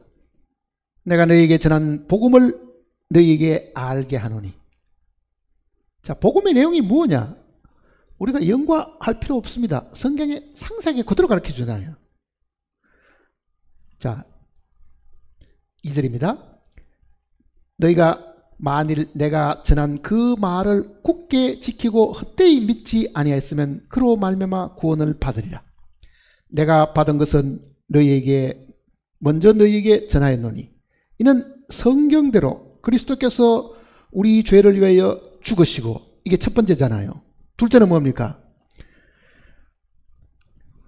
내가 너희에게 전한 복음을 너희에게 알게 하노니. 자, 복음의 내용이 뭐냐? 우리가 연구할 필요 없습니다. 성경에 상세하게 그대로 가르쳐 주잖아요. 자, 2절입니다. 너희가 만일 내가 전한 그 말을 굳게 지키고 헛되이 믿지 아니하였으면 그로 말미암아 구원을 받으리라. 내가 받은 것은 먼저 너희에게 전하였노니 이는 성경대로 그리스도께서 우리 죄를 위하여 죽으시고 이게 첫 번째잖아요. 둘째는 뭡니까?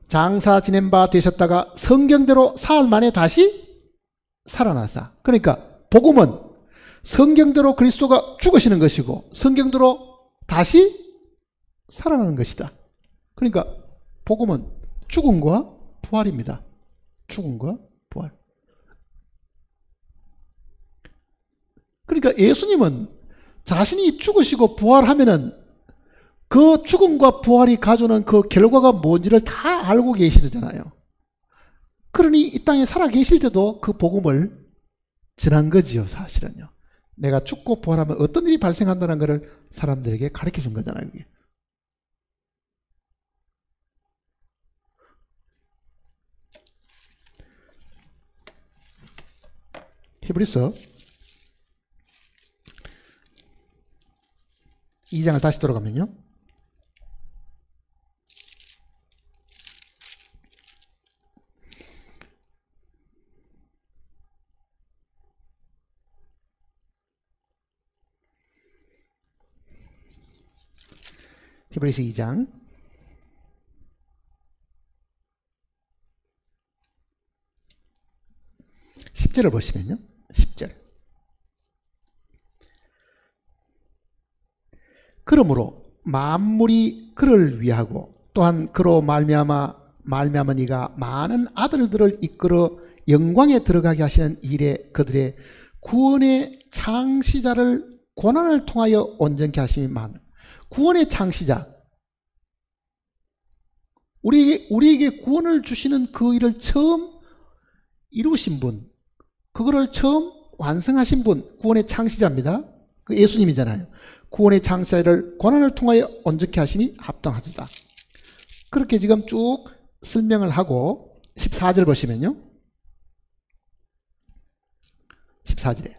장사 지낸 바 되셨다가 성경대로 사흘 만에 다시 살아나사. 그러니까 복음은 성경대로 그리스도가 죽으시는 것이고 성경대로 다시 살아나는 것이다. 그러니까 복음은 죽음과 부활입니다. 죽음과 부활. 그러니까 예수님은 자신이 죽으시고 부활하면은 그 죽음과 부활이 가져오는 그 결과가 뭔지를 다 알고 계시잖아요. 그러니 이 땅에 살아 계실 때도 그 복음을 전한 거지요, 사실은요. 내가 죽고 부활하면 어떤 일이 발생한다는 것을 사람들에게 가르쳐 준 거잖아요, 그게. 히브리서 2장을 다시 돌아가면요. 히브리서 2장 10절을 보시면요. 10절. 그러므로 만물이 그를 위하고 또한 그로 말미암아 네가 많은 아들들을 이끌어 영광에 들어가게 하시는 일에 그들의 구원의 창시자를 고난을 통하여 온전케 하심이 많은. 구원의 창시자, 우리에게 구원을 주시는 그 일을 처음 이루신 분, 그거를 처음 완성하신 분, 구원의 창시자입니다. 그 예수님이잖아요. 구원의 창시자를 고난을 통하여 온전케 하심이 합당하다. 그렇게 지금 쭉 설명을 하고 14절 보시면요. 14절에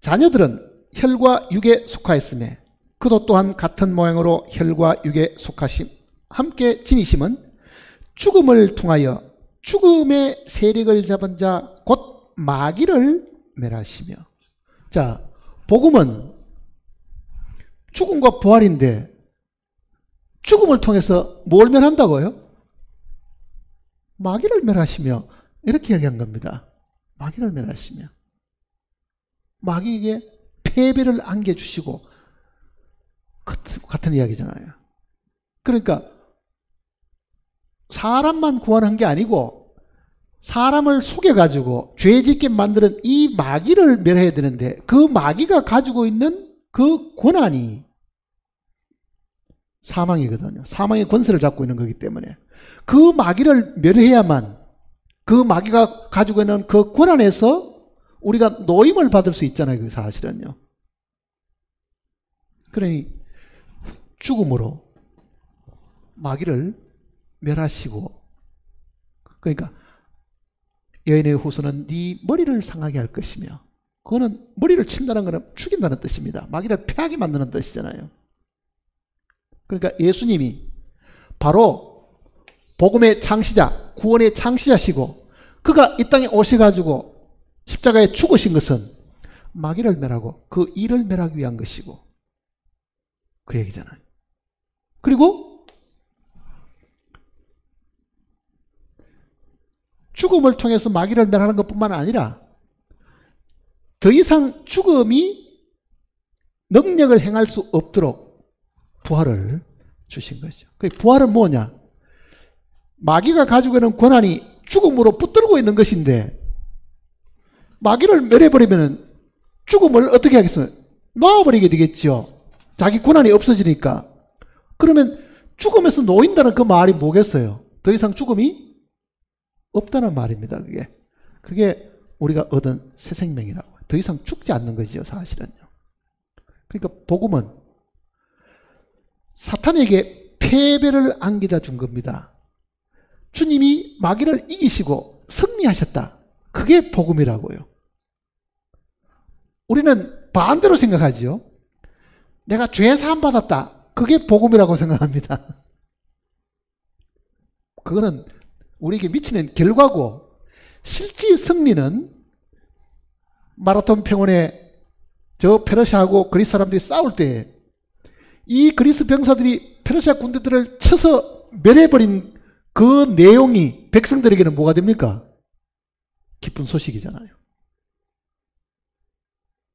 자녀들은 혈과 육에 속하였으며 그도 또한 같은 모양으로 혈과 육에 속하심 함께 지니심은 죽음을 통하여 죽음의 세력을 잡은 자 곧 마귀를 멸하시며. 자, 복음은 죽음과 부활인데 죽음을 통해서 뭘 멸한다고요? 마귀를 멸하시며, 이렇게 얘기한 겁니다. 마귀를 멸하시며 마귀에게 패배를 안겨주시고 같은 이야기잖아요. 그러니까 사람만 구원한 게 아니고 사람을 속여가지고 죄짓게 만드는 이 마귀를 멸해야 되는데 그 마귀가 가지고 있는 그 권한이 사망이거든요. 사망의 권세를 잡고 있는 거기 때문에 그 마귀를 멸해야만 그 마귀가 가지고 있는 그 권한에서 우리가 노임을 받을 수 있잖아요. 그 사실은요. 그러니 죽음으로 마귀를 멸하시고, 그러니까 여인의 후손은 네 머리를 상하게 할 것이며, 그거는 머리를 친다는 것은 죽인다는 뜻입니다. 마귀를 패하게 만드는 뜻이잖아요. 그러니까 예수님이 바로 복음의 창시자, 구원의 창시자시고 그가 이 땅에 오셔가지고 십자가에 죽으신 것은 마귀를 멸하고 그 일을 멸하기 위한 것이고 그 얘기잖아요. 그리고 죽음을 통해서 마귀를 멸하는 것뿐만 아니라 더 이상 죽음이 능력을 행할 수 없도록 부활을 주신 거죠. 그 부활은 뭐냐? 마귀가 가지고 있는 권한이 죽음으로 붙들고 있는 것인데 마귀를 멸해버리면 죽음을 어떻게 하겠어요? 놔버리게 되겠죠. 자기 권한이 없어지니까. 그러면 죽음에서 놓인다는 그 말이 뭐겠어요? 더 이상 죽음이 없다는 말입니다. 그게 우리가 얻은 새 생명이라고. 더 이상 죽지 않는 거지요, 사실은요. 그러니까 복음은 사탄에게 패배를 안겨다 준 겁니다. 주님이 마귀를 이기시고 승리하셨다. 그게 복음이라고요. 우리는 반대로 생각하지요. 내가 죄 사함 받았다. 그게 복음이라고 생각합니다. 그거는 우리에게 미치는 결과고, 실제 승리는 마라톤 평원에 저 페르시아하고 그리스 사람들이 싸울 때 이 그리스 병사들이 페르시아 군대들을 쳐서 멸해버린 그 내용이 백성들에게는 뭐가 됩니까? 기쁜 소식이잖아요.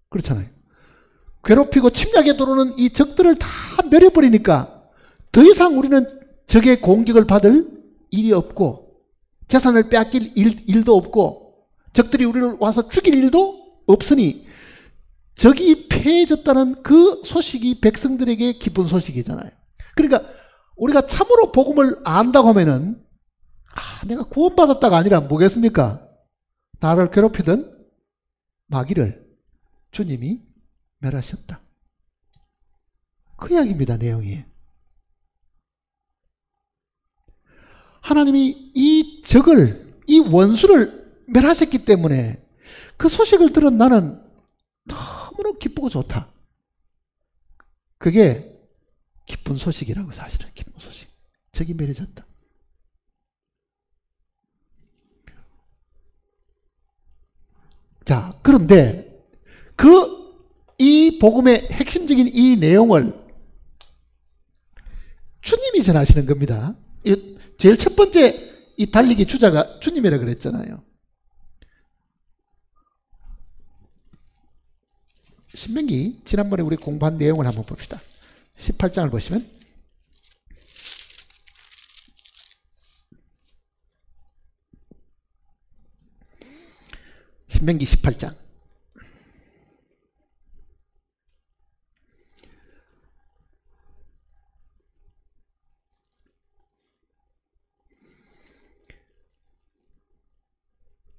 그렇잖아요. 괴롭히고 침략에 들어오는 이 적들을 다 멸해버리니까 더 이상 우리는 적의 공격을 받을 일이 없고 재산을 빼앗길 일도 없고 적들이 우리를 와서 죽일 일도 없으니 적이 패해졌다는 그 소식이 백성들에게 기쁜 소식이잖아요. 그러니까 우리가 참으로 복음을 안다고 하면은 내가 구원받았다가 아니라 뭐겠습니까? 나를 괴롭히던 마귀를 주님이 멸하셨다. 그 이야기입니다. 내용이. 하나님이 이 적을, 이 원수를 멸하셨기 때문에 그 소식을 들은 나는 너무너무 기쁘고 좋다. 그게 기쁜 소식이라고. 사실은 기쁜 소식. 적이 멸해졌다. 자, 그런데 이 복음의 핵심적인 이 내용을 주님이 전하시는 겁니다. 제일 첫 번째 이 달리기 주자가 주님이라 그랬잖아요. 신명기 지난번에 우리 공부한 내용을 한번 봅시다. 18장을 보시면 신명기 18장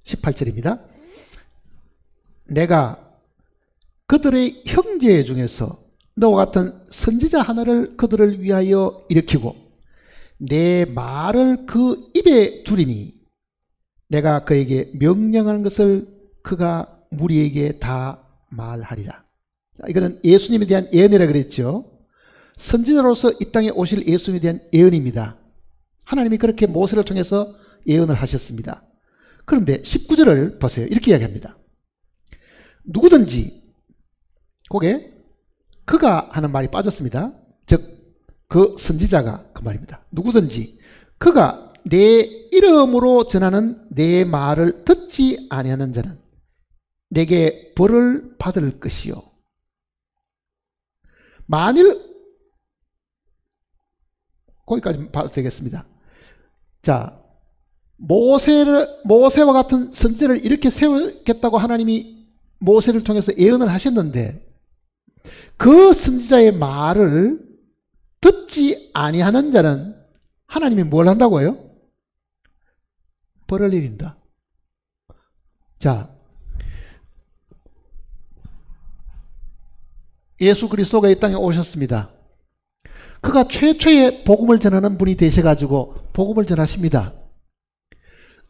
18절입니다. 내가 그들의 형제 중에서 너와 같은 선지자 하나를 그들을 위하여 일으키고 내 말을 그 입에 두리니 내가 그에게 명령하는 것을 그가 무리에게 다 말하리라. 이거는 예수님에 대한 예언이라 그랬죠. 선지자로서 이 땅에 오실 예수님에 대한 예언입니다. 하나님이 그렇게 모세를 통해서 예언을 하셨습니다. 그런데 19절을 보세요. 이렇게 이야기합니다. 누구든지 거기에 그가 하는 말이 빠졌습니다. 즉 그 선지자가 그 말입니다. 누구든지 그가 내 이름으로 전하는 내 말을 듣지 아니하는 자는 내게 벌을 받을 것이요. 만일 거기까지 봐도 되겠습니다. 자, 모세와 같은 선지자를 이렇게 세우겠다고 하나님이 모세를 통해서 예언을 하셨는데 그 선지자의 말을 듣지 아니하는 자는 하나님이 뭘 한다고요? 벌을 내린다. 자, 예수 그리스도가 이 땅에 오셨습니다. 그가 최초의 복음을 전하는 분이 되셔가지고 복음을 전하십니다.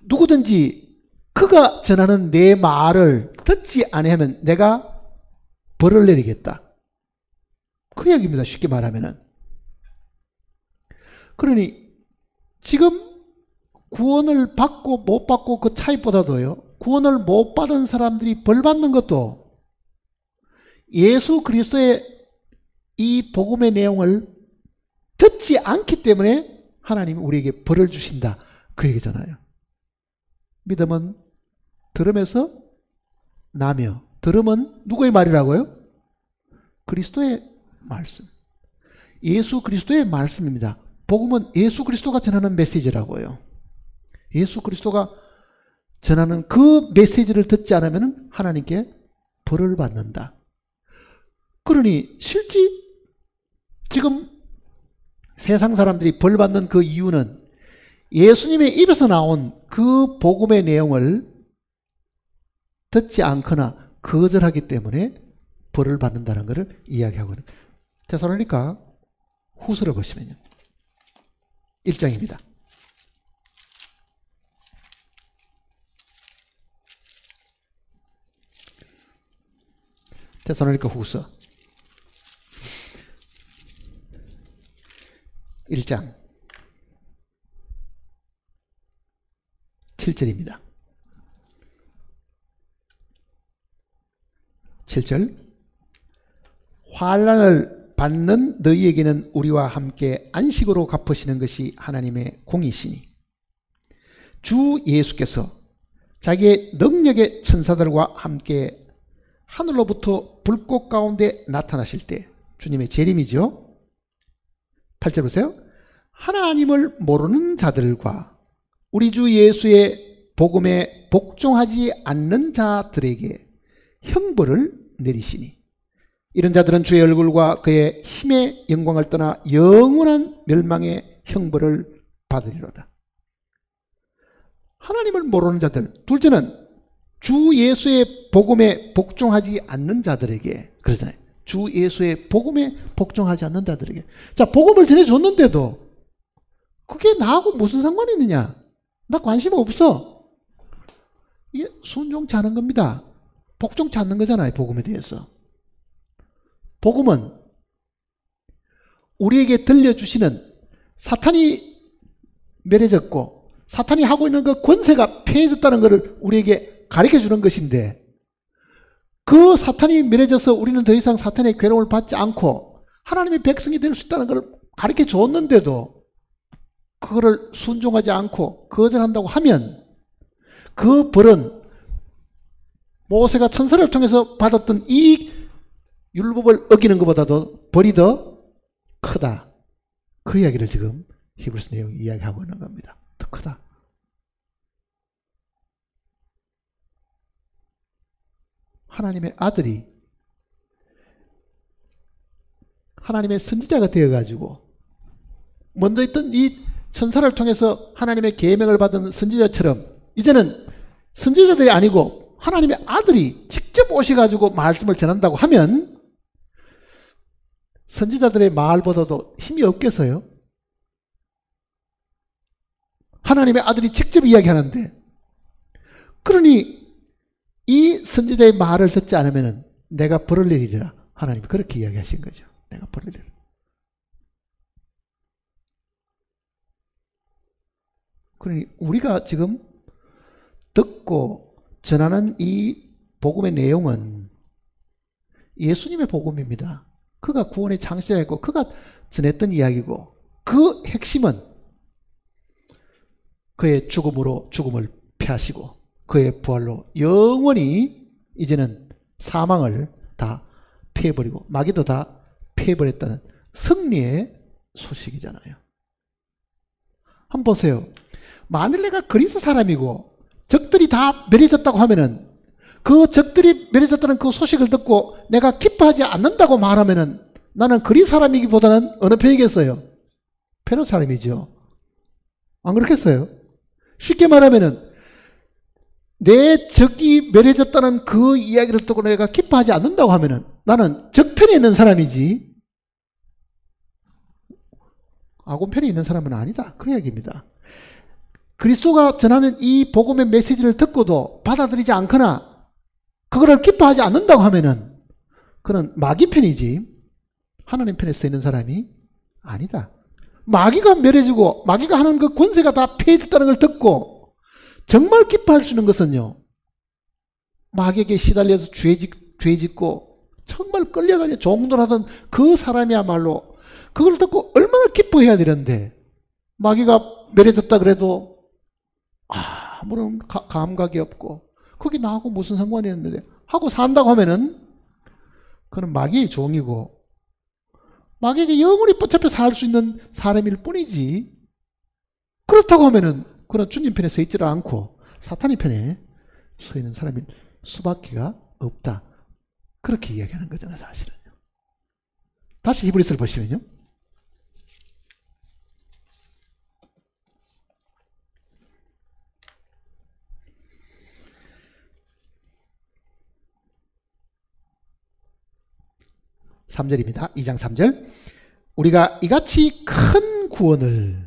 누구든지 그가 전하는 내 말을 듣지 아니하면 내가 벌을 내리겠다. 그 이야기입니다. 쉽게 말하면은. 그러니 지금 구원을 받고 못 받고 그 차이보다도요, 구원을 못 받은 사람들이 벌 받는 것도 예수 그리스도의 이 복음의 내용을 듣지 않기 때문에 하나님이 우리에게 벌을 주신다. 그 얘기잖아요. 믿음은 들음에서 나며, 들음은 누구의 말이라고요? 그리스도의 말씀. 예수 그리스도의 말씀입니다. 복음은 예수 그리스도가 전하는 메시지라고요. 예수 그리스도가 전하는 그 메시지를 듣지 않으면 하나님께 벌을 받는다. 그러니 실제 지금 세상 사람들이 벌 받는 그 이유는 예수님의 입에서 나온 그 복음의 내용을 듣지 않거나 거절하기 때문에 벌을 받는다는 것을 이야기하고 있는 데살로니가 후서를 보시면요. 1장입니다. 데살로니가 후서 1장 7절입니다. 7절 환난을 받는 너희에게는 우리와 함께 안식으로 갚으시는 것이 하나님의 공이시니 주 예수께서 자기의 능력의 천사들과 함께 하늘로부터 불꽃 가운데 나타나실 때, 주님의 재림이죠. 8절 보세요. 하나님을 모르는 자들과 우리 주 예수의 복음에 복종하지 않는 자들에게 형벌을 내리시니 이런 자들은 주의 얼굴과 그의 힘의 영광을 떠나 영원한 멸망의 형벌을 받으리로다. 하나님을 모르는 자들, 둘째는 주 예수의 복음에 복종하지 않는 자들에게, 그러잖아요. 주 예수의 복음에 복종하지 않는 자들에게. 자, 복음을 전해줬는데도 그게 나하고 무슨 상관이 있느냐? 나 관심 없어. 이게 순종치 않은 겁니다. 복종치 않는 거잖아요, 복음에 대해서. 복음은 우리에게 들려주시는 사탄이 멸해졌고 사탄이 하고 있는 그 권세가 폐해졌다는 것을 우리에게 가르쳐주는 것인데, 그 사탄이 멸해져서 우리는 더 이상 사탄의 괴로움을 받지 않고 하나님의 백성이 될 수 있다는 것을 가르쳐줬는데도 그거를 순종하지 않고 거절한다고 하면 그 벌은 모세가 천사를 통해서 받았던 이 율법을 어기는 것보다도 벌이 더 크다. 그 이야기를 지금 히브리서 내용이 이야기하고 있는 겁니다. 더 크다. 하나님의 아들이 하나님의 선지자가 되어가지고 먼저 있던 이 천사를 통해서 하나님의 계명을 받은 선지자처럼 이제는 선지자들이 아니고 하나님의 아들이 직접 오셔가지고 말씀을 전한다고 하면 선지자들의 말보다도 힘이 없겠어요? 하나님의 아들이 직접 이야기하는데, 그러니 이 선지자의 말을 듣지 않으면 내가 벌을 내리리라. 하나님이 그렇게 이야기하신 거죠. 내가 벌을 내리리라. 그러니 우리가 지금 듣고 전하는 이 복음의 내용은 예수님의 복음입니다. 그가 구원의 창시자였고 그가 전했던 이야기고, 그 핵심은 그의 죽음으로 죽음을 패하시고 그의 부활로 영원히 이제는 사망을 다 패해버리고 마귀도 다 패해버렸다는 승리의 소식이잖아요. 한번 보세요. 만일 내가 그리스 사람이고 적들이 다 멸해졌다고 하면은, 그 적들이 멸해졌다는 그 소식을 듣고 내가 기뻐하지 않는다고 말하면은 나는 그리스 사람이기보다는 어느 편이겠어요? 페르 사람이죠. 안 그렇겠어요? 쉽게 말하면은 내 적이 멸해졌다는 그 이야기를 듣고 내가 기뻐하지 않는다고 하면은 나는 적편에 있는 사람이지 아군편에 있는 사람은 아니다. 그 이야기입니다. 그리스도가 전하는 이 복음의 메시지를 듣고도 받아들이지 않거나 그거를 기뻐하지 않는다고 하면은 그는 마귀 편이지 하나님 편에 서 있는 사람이 아니다. 마귀가 멸해지고 마귀가 하는 그 권세가 다 폐해졌다는 걸 듣고 정말 기뻐할 수 있는 것은요, 마귀에게 시달려서 죄 짓고 정말 끌려가니 종돌하던 그 사람이야말로 그걸 듣고 얼마나 기뻐해야 되는데, 마귀가 멸해졌다 그래도 아무런 감각이 없고 그게 나하고 무슨 상관이 있는데 하고 산다고 하면은 그는 마귀의 종이고 마귀에게 영원히 붙잡혀 살 수 있는 사람일 뿐이지, 그렇다고 하면은 그는 주님 편에 서 있지를 않고 사탄의 편에 서 있는 사람일 수밖에 없다. 그렇게 이야기하는 거잖아요, 사실은요. 다시 히브리서를 보시면요. (3절입니다) 2장 3절. 우리가 이같이 큰 구원을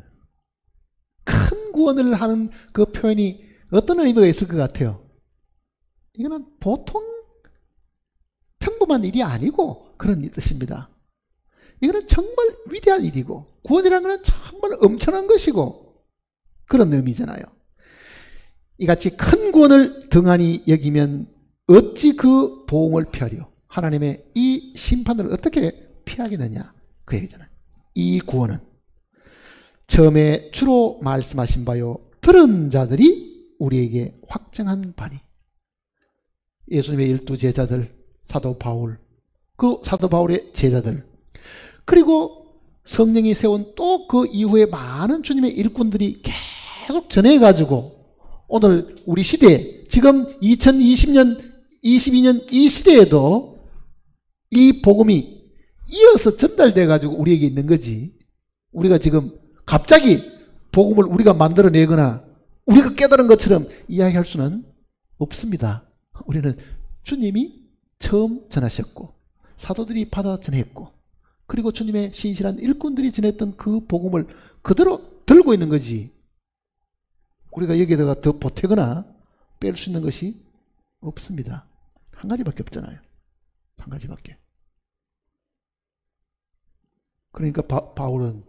하는 그 표현이 어떤 의미가 있을 것 같아요? 이거는 보통 평범한 일이 아니고 그런 뜻입니다. 이거는 정말 위대한 일이고 구원이라는 것은 정말 엄청난 것이고 그런 의미잖아요. 이같이 큰 구원을 등한히 여기면 어찌 그 보응을 펴려. 하나님의 이 심판을 어떻게 피하겠느냐 그 얘기잖아요. 이 구원은 처음에 주로 말씀하신 바요 들은 자들이 우리에게 확증한 바니. 예수님의 12제자들, 사도 바울, 그 사도 바울의 제자들, 그리고 성령이 세운 또 그 이후에 많은 주님의 일꾼들이 계속 전해가지고 오늘 우리 시대에 지금 2020년 22년 이 시대에도 이 복음이 이어서 전달돼 가지고 우리에게 있는 거지. 우리가 지금 갑자기 복음을 우리가 만들어내거나 우리가 깨달은 것처럼 이야기할 수는 없습니다. 우리는 주님이 처음 전하셨고 사도들이 받아 전했고 그리고 주님의 신실한 일꾼들이 전했던 그 복음을 그대로 들고 있는 거지. 우리가 여기에다가 더 보태거나 뺄 수 있는 것이 없습니다. 한 가지밖에 없잖아요. 한 가지밖에. 그러니까 바울은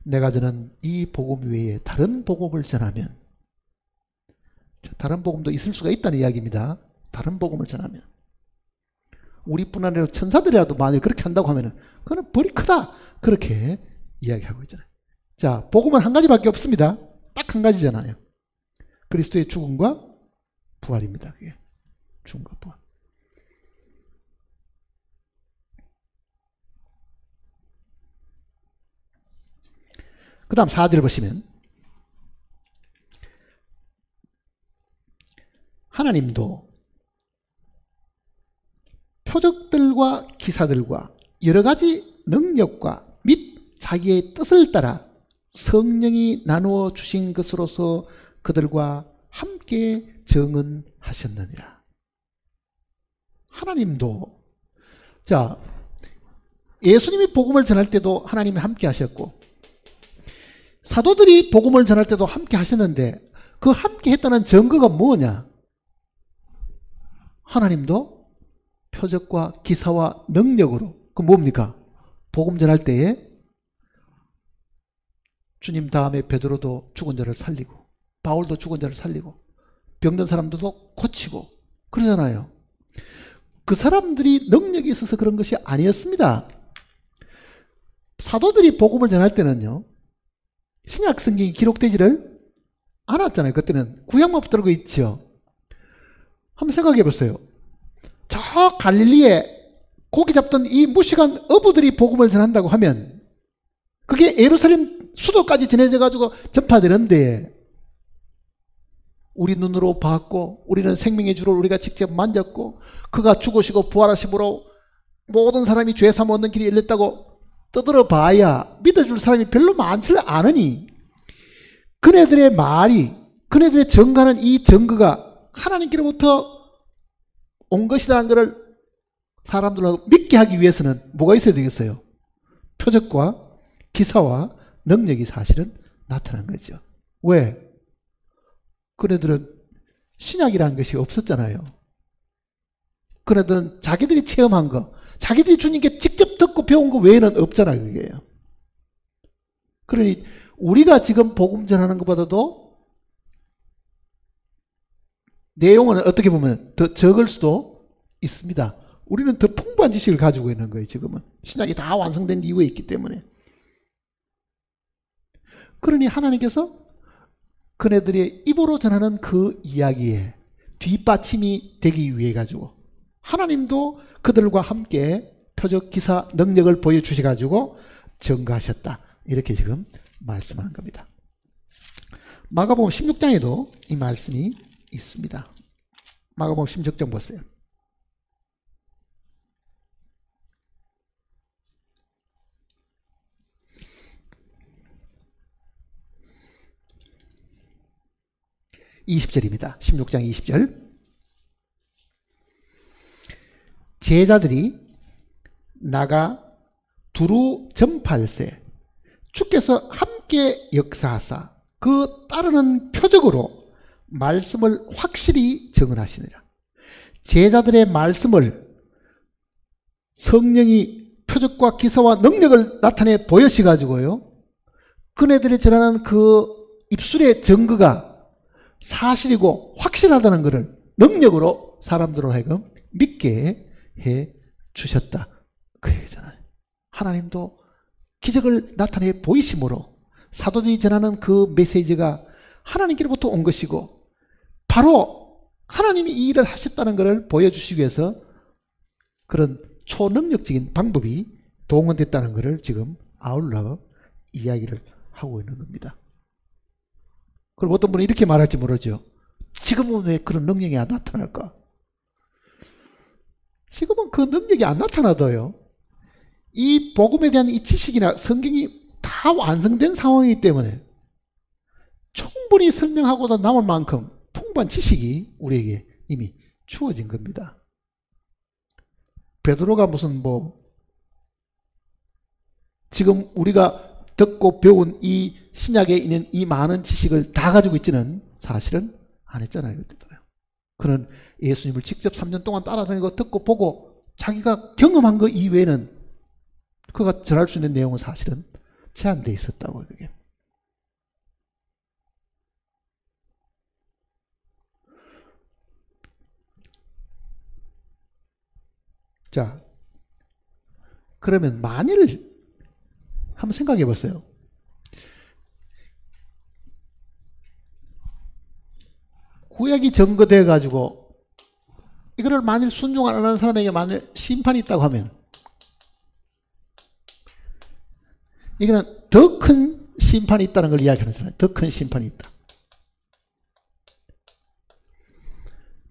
내가 전한 이 복음 외에 다른 복음을 전하면, 다른 복음도 있을 수가 있다는 이야기입니다. 다른 복음을 전하면 우리뿐 아니라 천사들이라도 만일 그렇게 한다고 하면 그거는 벌이 크다 그렇게 이야기하고 있잖아요. 자, 복음은 한 가지밖에 없습니다. 딱 한 가지잖아요. 그리스도의 죽음과 부활입니다. 그게 죽음과 부활. 그 다음 4절 보시면 하나님도 표적들과 기사들과 여러 가지 능력과 및 자기의 뜻을 따라 성령이 나누어 주신 것으로서 그들과 함께 정언하셨느니라. 하나님도, 자, 예수님이 복음을 전할 때도 하나님이 함께 하셨고 사도들이 복음을 전할 때도 함께 하셨는데 그 함께 했다는 증거가 뭐냐? 하나님도 표적과 기사와 능력으로, 그 뭡니까? 복음 전할 때에 주님 다음에 베드로도 죽은 자를 살리고 바울도 죽은 자를 살리고 병든 사람들도 고치고 그러잖아요. 그 사람들이 능력이 있어서 그런 것이 아니었습니다. 사도들이 복음을 전할 때는요, 신약 성경이 기록되지를 않았잖아요. 그때는 구약만 붙들고 있죠. 한번 생각해 보세요. 저 갈릴리에 고기 잡던 이 무식한 어부들이 복음을 전한다고 하면 그게 예루살렘 수도까지 전해져 가지고 전파되는데 우리 눈으로 봤고 우리는 생명의 주를 우리가 직접 만졌고 그가 죽으시고 부활하심으로 모든 사람이 죄 사함 얻는 길이 열렸다고 떠들어 봐야 믿어줄 사람이 별로 많지를 않으니 그네들의 말이, 그네들의 증거하는 이 증거가 하나님께로부터 온 것이라는 것을 사람들하고 믿게 하기 위해서는 뭐가 있어야 되겠어요? 표적과 기사와 능력이 사실은 나타난 거죠. 왜? 그네들은 신약이라는 것이 없었잖아요. 그네들은 자기들이 체험한 거, 자기들이 주님께 직접 듣고 배운 거 외에는 없잖아요. 그게요. 그러니 우리가 지금 복음 전하는 것보다도 내용은 어떻게 보면 더 적을 수도 있습니다. 우리는 더 풍부한 지식을 가지고 있는 거예요. 지금은 신약이 다 완성된 이후에 있기 때문에. 그러니 하나님께서 그네들의 입으로 전하는 그 이야기에 뒷받침이 되기 위해 가지고 하나님도 그들과 함께 표적, 기사, 능력을 보여주셔 가지고 증거하셨다. 이렇게 지금 말씀하는 겁니다. 마가복음 16장에도 이 말씀이 있습니다. 마가복음 16장 보세요. (20절입니다) 16장 20절. 제자들이 나가 두루 전파할세 주께서 함께 역사하사 그 따르는 표적으로 말씀을 확실히 증언하시니라. 제자들의 말씀을 성령이 표적과 기사와 능력을 나타내 보여시가지고요, 그네들이 전하는 그 입술의 증거가 사실이고 확실하다는 것을 능력으로 사람들로 하여금 믿게 해 주셨다. 그 얘기잖아요. 하나님도 기적을 나타내 보이심으로 사도들이 전하는 그 메시지가 하나님께로부터 온 것이고 바로 하나님이 이 일을 하셨다는 것을 보여주시기 위해서 그런 초능력적인 방법이 동원됐다는 것을 지금 아울러 이야기를 하고 있는 겁니다. 그럼 어떤 분은 이렇게 말할지 모르죠. 지금은 왜 그런 능력이 안 나타날까? 지금은 그 능력이 안 나타나도요. 이 복음에 대한 이 지식이나 성경이 다 완성된 상황이기 때문에 충분히 설명하고도 남을 만큼 풍부한 지식이 우리에게 이미 주어진 겁니다. 베드로가 무슨 지금 우리가 듣고 배운 이 신약에 있는 이 많은 지식을 다 가지고 있지는 사실은 안 했잖아요. 그는 예수님을 직접 3년 동안 따라다니고 듣고 보고 자기가 경험한 것 이외에는 그가 전할 수 있는 내용은 사실은 제한되어 있었다고요. 그게. 자, 그러면 만일 한번 생각해 보세요. 구약이 전거돼 가지고 이거를 만일 순종 안 하는 사람에게 만일 심판이 있다고 하면 이거는 더 큰 심판이 있다는 걸 이야기하는 사람, 더 큰 심판이 있다.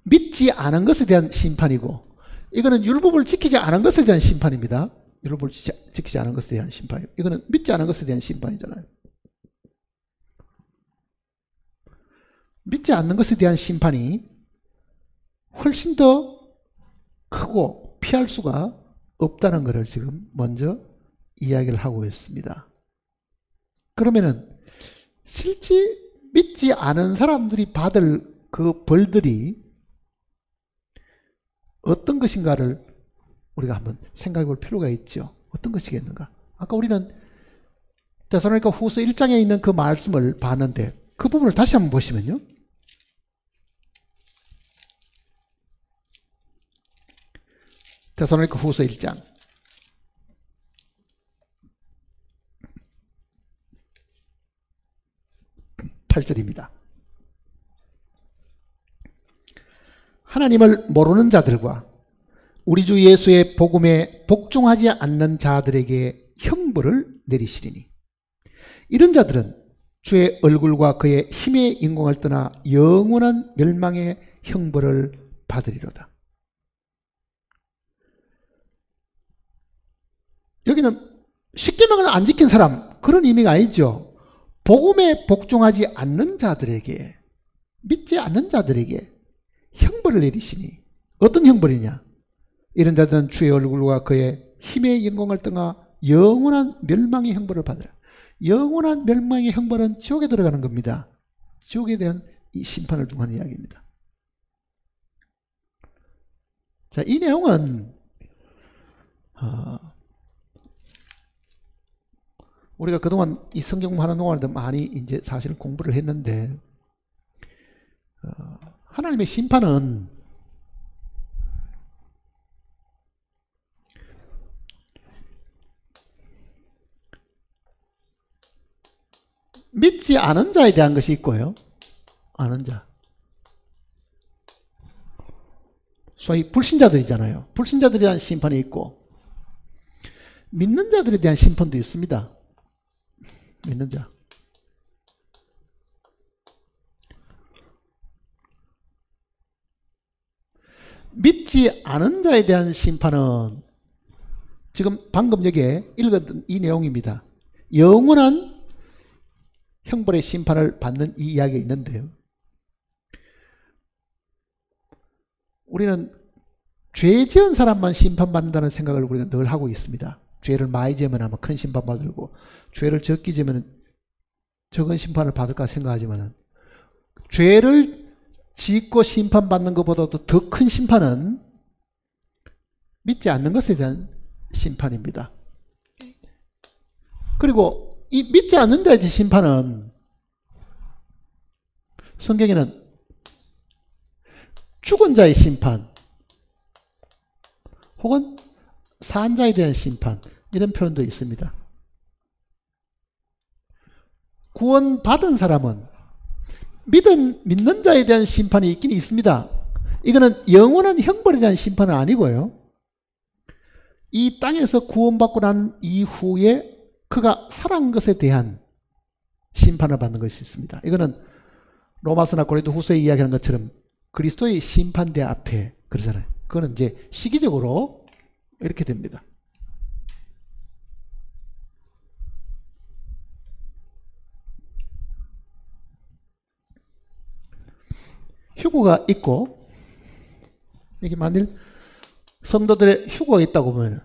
믿지 않은 것에 대한 심판이고 이거는 율법을 지키지 않은 것에 대한 심판입니다. 율법을 지키지 않은 것에 대한 심판이고 이거는 믿지 않은 것에 대한 심판이잖아요. 믿지 않는 것에 대한 심판이 훨씬 더 크고 피할 수가 없다는 것을 지금 먼저 이야기를 하고 있습니다. 그러면은 실제 믿지 않은 사람들이 받을 그 벌들이 어떤 것인가를 우리가 한번 생각해 볼 필요가 있죠. 어떤 것이겠는가? 아까 우리는 데살로니가 후서 1장에 있는 그 말씀을 봤는데 그 부분을 다시 한번 보시면요. 데살로니가 후서 1장 8절입니다. 하나님을 모르는 자들과 우리 주 예수의 복음에 복종하지 않는 자들에게 형벌을 내리시리니 이런 자들은 주의 얼굴과 그의 힘의 인공을 떠나 영원한 멸망의 형벌을 받으리로다. 여기는 십계명을 안 지킨 사람 그런 의미가 아니죠. 복음에 복종하지 않는 자들에게 믿지 않는 자들에게 형벌을 내리시니 어떤 형벌이냐? 이런 자들은 주의 얼굴과 그의 힘의 영광을 떠나 영원한 멸망의 형벌을 받으라. 영원한 멸망의 형벌은 지옥에 들어가는 겁니다. 지옥에 대한 이 심판을 두고 하는 이야기입니다. 자, 이 내용은 우리가 그동안 이 성경 공부하는 동안에도 많이 이제 사실 공부를 했는데 하나님의 심판은 믿지 않은 자에 대한 것이 있고요. 아는 자. 소위 불신자들이잖아요. 불신자들에 대한 심판이 있고 믿는 자들에 대한 심판도 있습니다. 믿는 자. 믿지 않은 자에 대한 심판은 지금 방금 여기에 읽었던 이 내용입니다. 영원한 형벌의 심판을 받는 이 이야기가 있는데요. 우리는 죄 지은 사람만 심판받는다는 생각을 우리가 늘 하고 있습니다. 죄를 많이 지으면 아마 큰 심판 받을고 죄를 적게 지으면 적은 심판을 받을까 생각하지만 죄를 짓고 심판받는 것보다도 더 큰 심판은 믿지 않는 것에 대한 심판입니다. 그리고 이 믿지 않는 자의 심판은 성경에는 죽은 자의 심판 혹은 산자에 대한 심판, 이런 표현도 있습니다. 구원받은 사람은 믿는 자에 대한 심판이 있긴 있습니다. 이거는 영원한 형벌에 대한 심판은 아니고요. 이 땅에서 구원받고 난 이후에 그가 살아간 것에 대한 심판을 받는 것이 있습니다. 이거는 로마서나 고린도 후서에 이야기하는 것처럼 그리스도의 심판대 앞에 그러잖아요. 그거는 이제 시기적으로 이렇게 됩니다. 휴거가 있고, 이게 만일 성도들의 휴거가 있다고 보면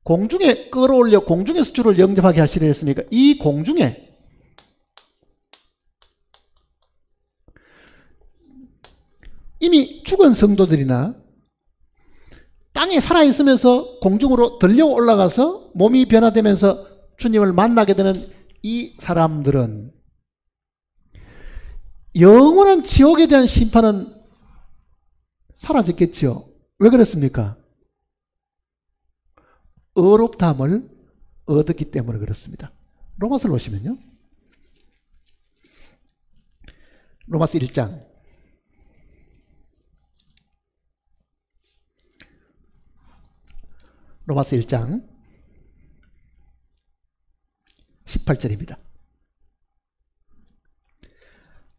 공중에 끌어올려 공중에서 주를 영접하게 하시려 했으니까 이 공중에 이미 죽은 성도들이나 땅에 살아있으면서 공중으로 들려 올라가서 몸이 변화되면서 주님을 만나게 되는 이 사람들은 영원한 지옥에 대한 심판은 사라졌겠죠. 왜 그렇습니까? 의롭다함을 얻었기 때문에 그렇습니다. 로마서를 보시면요. 로마서 1장 로마서 1장 18절입니다.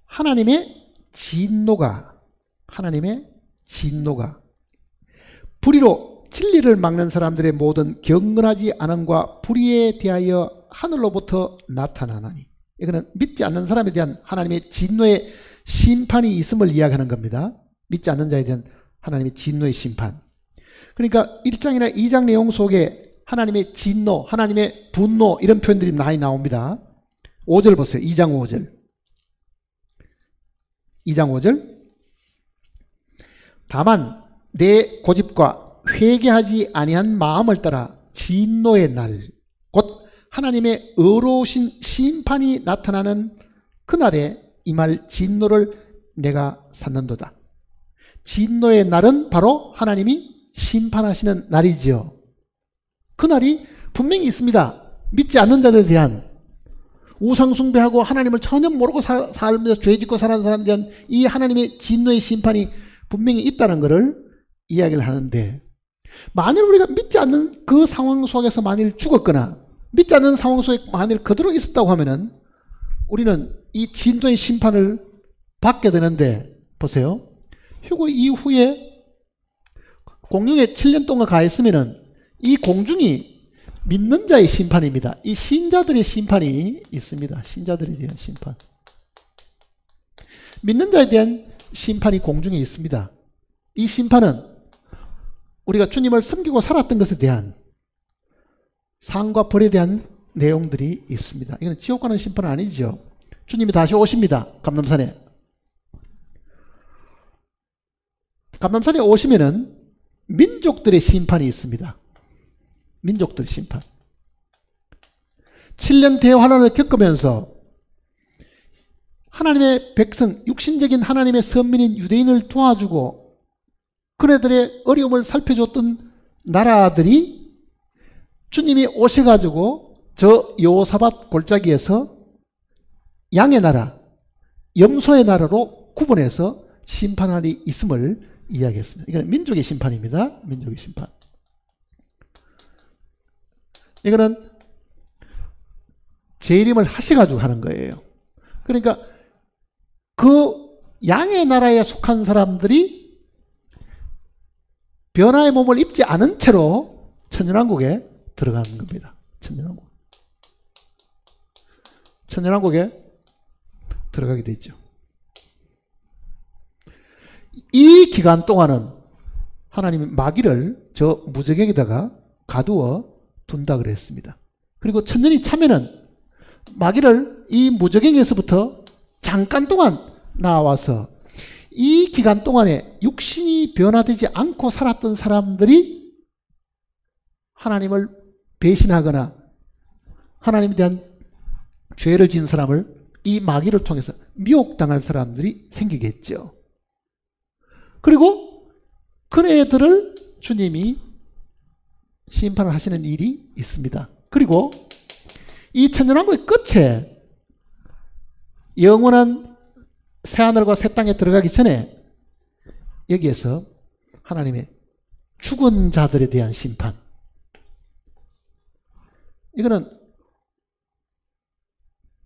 하나님의 진노가 불의로 진리를 막는 사람들의 모든 경건하지 않음과 불의에 대하여 하늘로부터 나타나나니, 이거는 믿지 않는 사람에 대한 하나님의 진노의 심판이 있음을 이야기하는 겁니다. 믿지 않는 자에 대한 하나님의 진노의 심판. 그러니까 1장이나 2장 내용 속에 하나님의 진노, 하나님의 분노, 이런 표현들이 많이 나옵니다. 5절 보세요. 2장 5절. 2장 5절. 다만 내 고집과 회개하지 아니한 마음을 따라 진노의 날, 곧 하나님의 의로우신 심판이 나타나는 그날에 임할 진노를 내가 샀는도다. 진노의 날은 바로 하나님이 심판하시는 날이지요. 그날이 분명히 있습니다. 믿지 않는 자들에 대한, 우상숭배하고 하나님을 전혀 모르고 살면서 죄 짓고 사는 사람에 대한 이 하나님의 진노의 심판이 분명히 있다는 것을 이야기를 하는데, 만일 우리가 믿지 않는 그 상황 속에서 만일 죽었거나 믿지 않는 상황 속에 만일 그대로 있었다고 하면은 우리는 이 진노의 심판을 받게 되는데, 보세요. 휴거 이후에 공중에 7년 동안 가 있으면은 이 공중이 믿는 자의 심판입니다. 이 신자들의 심판이 있습니다. 신자들에 대한 심판. 믿는 자에 대한 심판이 공중에 있습니다. 이 심판은 우리가 주님을 섬기고 살았던 것에 대한 상과 벌에 대한 내용들이 있습니다. 이건 지옥 가는 심판은 아니죠. 주님이 다시 오십니다. 감람산에. 감람산에 오시면은 민족들의 심판이 있습니다. 민족들 심판. 7년 대환란을 겪으면서 하나님의 백성, 육신적인 하나님의 선민인 유대인을 도와주고 그네들의 어려움을 살펴줬던 나라들이 주님이 오셔가지고 저 여호사밧 골짜기에서 양의 나라, 염소의 나라로 구분해서 심판하리 있음을 이야기했습니다. 이건 민족의 심판입니다. 민족의 심판. 이거는 재림을 하셔가지고 하는 거예요. 그러니까 그 양의 나라에 속한 사람들이 변화의 몸을 입지 않은 채로 천년왕국에 들어가는 겁니다. 천년왕국. 천년왕국에 들어가게 되죠. 이 기간 동안은 하나님이 마귀를 저 무저갱에다가 가두어 둔다 그랬습니다. 그리고 천년이 차면은 마귀를 이 무저갱에서부터 잠깐 동안 나와서 이 기간 동안에 육신이 변화되지 않고 살았던 사람들이 하나님을 배신하거나 하나님에 대한 죄를 지은 사람을 이 마귀를 통해서 미혹당할 사람들이 생기겠죠. 그리고 그네들을 주님이 심판을 하시는 일이 있습니다. 그리고 이 천년왕국의 끝에 영원한 새하늘과 새 땅에 들어가기 전에 여기에서 하나님의 죽은 자들에 대한 심판, 이거는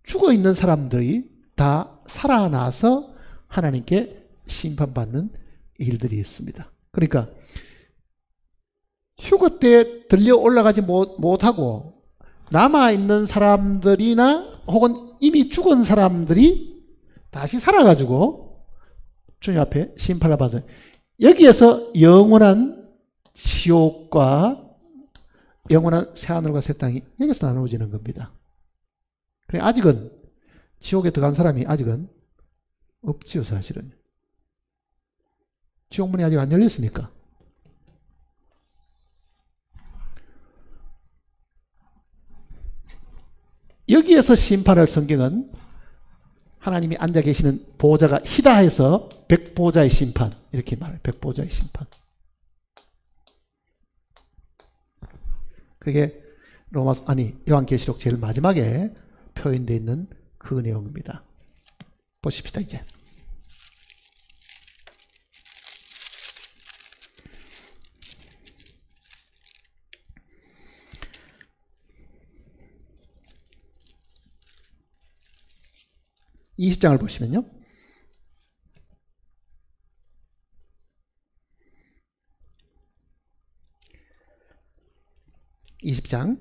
죽어있는 사람들이 다 살아나서 하나님께 심판받는 일들이 있습니다. 그러니까 휴거 때 들려 올라가지 못하고 남아있는 사람들이나 혹은 이미 죽은 사람들이 다시 살아가지고 주님 앞에 심판을 받아요. 여기에서 영원한 지옥과 영원한 새하늘과 새 땅이 여기서 나누어지는 겁니다. 그래, 아직은 지옥에 들어간 사람이 아직은 없지요, 사실은. 지옥문이 아직 안 열렸으니까. 여기에서 심판할 성경은 하나님이 앉아 계시는 보좌가 희다 해서 백보좌의 심판, 이렇게 말해요. 백보좌의 심판. 그게 요한계시록 제일 마지막에 표현되어 있는 그 내용입니다. 보십시다, 이제. 이 20장을 보시면요. (20장)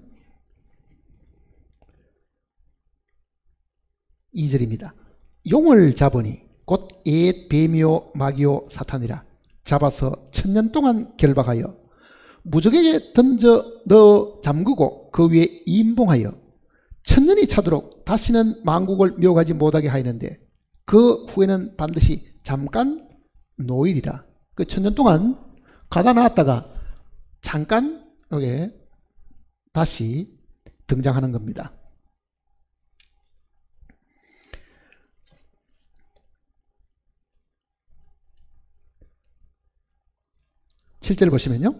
2절입니다. 용을 잡으니 곧 옛 뱀이요 마귀요 사탄이라 잡아서 1000년 동안 결박하여 무적에게 던져 넣어 잠그고 그 위에 임봉하여 1000년이 차도록 다시는 만국을 미혹하지 못하게 하였는데 그 후에는 반드시 잠깐 노일이라. 그 1000년 동안 가다 나왔다가 잠깐 여기에 다시 등장하는 겁니다. 7절 보시면요.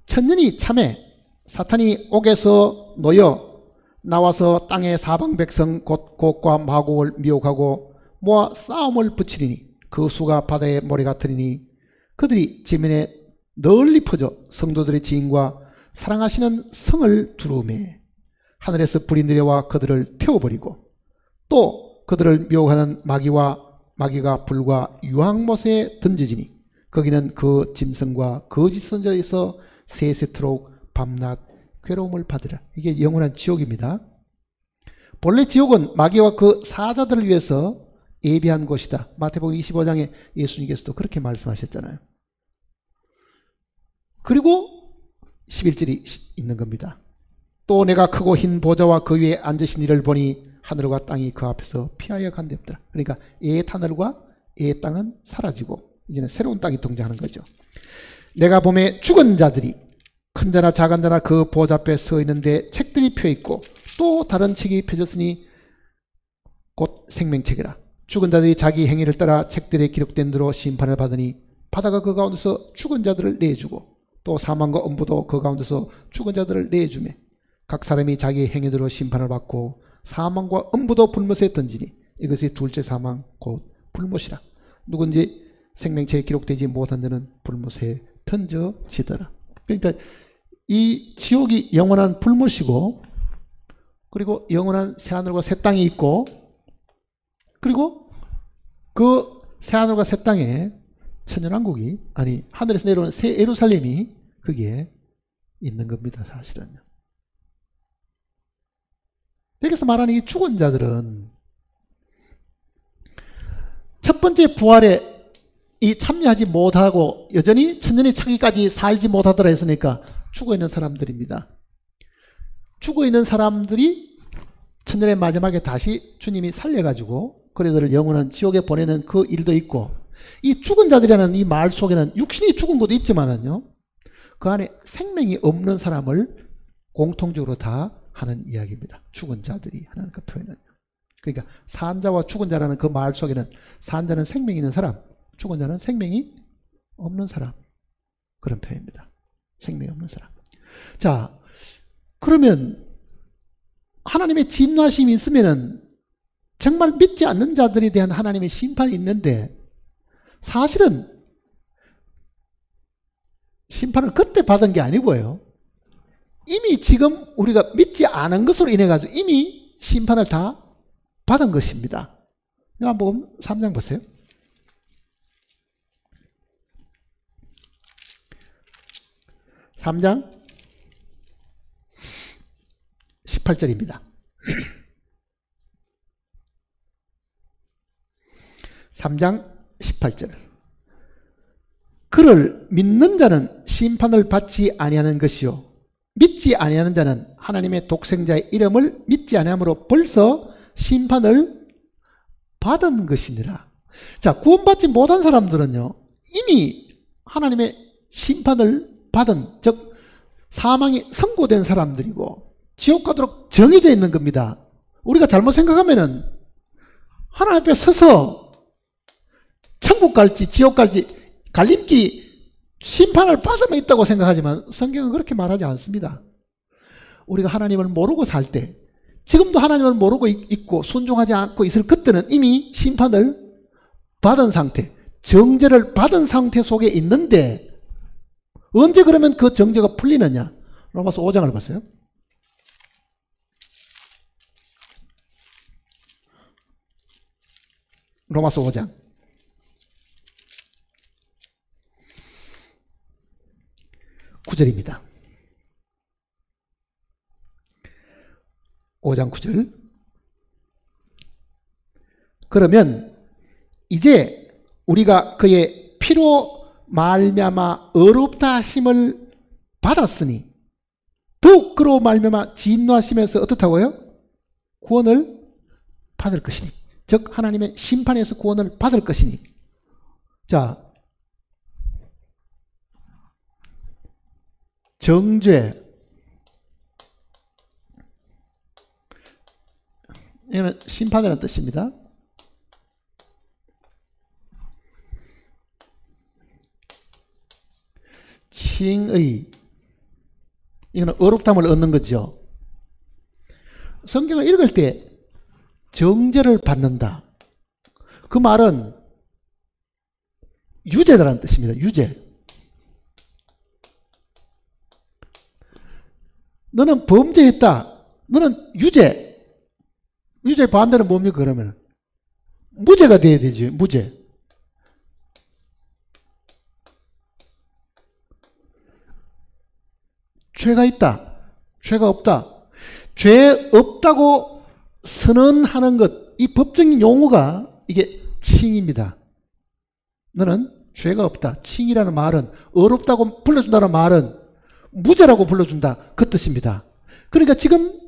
천년이 참해 사탄이 옥에서 놓여 나와서 땅의 사방 백성 곧 곡과 마곡을 미혹하고 모아 싸움을 붙이리니 그 수가 바다의 모래 같으리니 그들이 지면에 널리 퍼져 성도들의 지인과 사랑하시는 성을 두루매 하늘에서 불이 내려와 그들을 태워버리고 또 그들을 미혹하는 마귀가 불과 유황못에 던져지니 거기는 그 짐승과 거짓 선자에서 세세토록 밤낮 괴로움을 받으라. 이게 영원한 지옥입니다. 본래 지옥은 마귀와 그 사자들을 위해서 예비한 곳이다. 마태복음 25장에 예수님께서도 그렇게 말씀하셨잖아요. 그리고 11절이 있는 겁니다. 또 내가 크고 흰 보좌와 그 위에 앉으신 이를 보니 하늘과 땅이 그 앞에서 피하여 간대없더라. 그러니까 옛 하늘과 옛 땅은 사라지고 이제는 새로운 땅이 등장하는 거죠. 내가 보매 죽은 자들이 큰 자나 작은 자나 그 보좌 앞에 서 있는데 책들이 펴 있고 또 다른 책이 펴졌으니 곧 생명책이라. 죽은 자들이 자기 행위를 따라 책들에 기록된 대로 심판을 받으니 바다가 그 가운데서 죽은 자들을 내주고 또 사망과 음부도 그 가운데서 죽은 자들을 내주매 각 사람이 자기 행위대로 심판을 받고 사망과 음부도 불못에 던지니 이것이 둘째 사망 곧 불못이라. 누군지 생명책에 기록되지 못한 자는 불못에 던져지더라. 그러니까 이 지옥이 영원한 불못이고 그리고 영원한 새하늘과 새 땅이 있고 그리고 그 새하늘과 새 땅에 천년왕국이 아니 하늘에서 내려오는 새 예루살렘이 거기에 있는 겁니다. 사실은요. 여기서 말하는 이 죽은 자들은 첫 번째 부활에 이 참여하지 못하고 여전히 천년이 차기까지 살지 못하더라 했으니까 죽어있는 사람들입니다. 죽어있는 사람들이 천년의 마지막에 다시 주님이 살려가지고 그들을 영원한 지옥에 보내는 그 일도 있고 이 죽은 자들이라는 이 말 속에는 육신이 죽은 것도 있지만은요 그 안에 생명이 없는 사람을 공통적으로 다 하는 이야기입니다. 죽은 자들이 하는 그 표현은요. 그러니까 산자와 죽은 자라는 그 말 속에는 산자는 생명이 있는 사람, 죽은 자는 생명이 없는 사람 그런 표현입니다. 생명이 없는 사람. 자, 그러면 하나님의 진노하심이 있으면은 정말 믿지 않는 자들에 대한 하나님의 심판이 있는데, 사실은 심판을 그때 받은 게 아니고요. 이미 지금 우리가 믿지 않은 것으로 인해 가지고 이미 심판을 다 받은 것입니다. 한번 3장 보세요. 3장 18절입니다. 3장 18절. 그를 믿는 자는 심판을 받지 아니하는 것이요 믿지 아니하는 자는 하나님의 독생자의 이름을 믿지 아니함으로 벌써 심판을 받은 것이니라. 자, 구원받지 못한 사람들은요 이미 하나님의 심판을 받은, 즉 사망이 선고된 사람들이고 지옥 가도록 정해져 있는 겁니다. 우리가 잘못 생각하면은 하나님 앞에 서서 천국 갈지 지옥 갈지 갈림길이 심판을 받으면 있다고 생각하지만 성경은 그렇게 말하지 않습니다. 우리가 하나님을 모르고 살 때, 지금도 하나님을 모르고 있고 순종하지 않고 있을 그때는 이미 심판을 받은 상태, 정죄를 받은 상태 속에 있는데, 언제 그러면 그 정죄가 풀리느냐? 로마서 5장을 봤어요. 로마서 5장 9절입니다. 5장 9절. 그러면 이제 우리가 그의 피로 말미암아 의롭다 하심을 받았으니 더욱 그로 말미암아 진노하심에서 어떻다고요? 구원을 받을 것이니, 즉 하나님의 심판에서 구원을 받을 것이니. 자, 정죄, 이거는 심판이라는 뜻입니다. 칭의, 이거는 의롭다함을 얻는 거죠. 성경을 읽을 때 정죄를 받는다, 그 말은 유죄라는 뜻입니다. 유죄. 너는 범죄했다, 너는 유죄. 유죄 반대는 뭡니까? 그러면 무죄가 돼야 되지. 무죄. 죄가 있다, 죄가 없다. 죄 없다고 선언하는 것, 이 법적인 용어가 이게 칭입니다. 너는 죄가 없다. 칭이라는 말은, 의롭다고 불러준다는 말은 무죄라고 불러준다, 그 뜻입니다. 그러니까 지금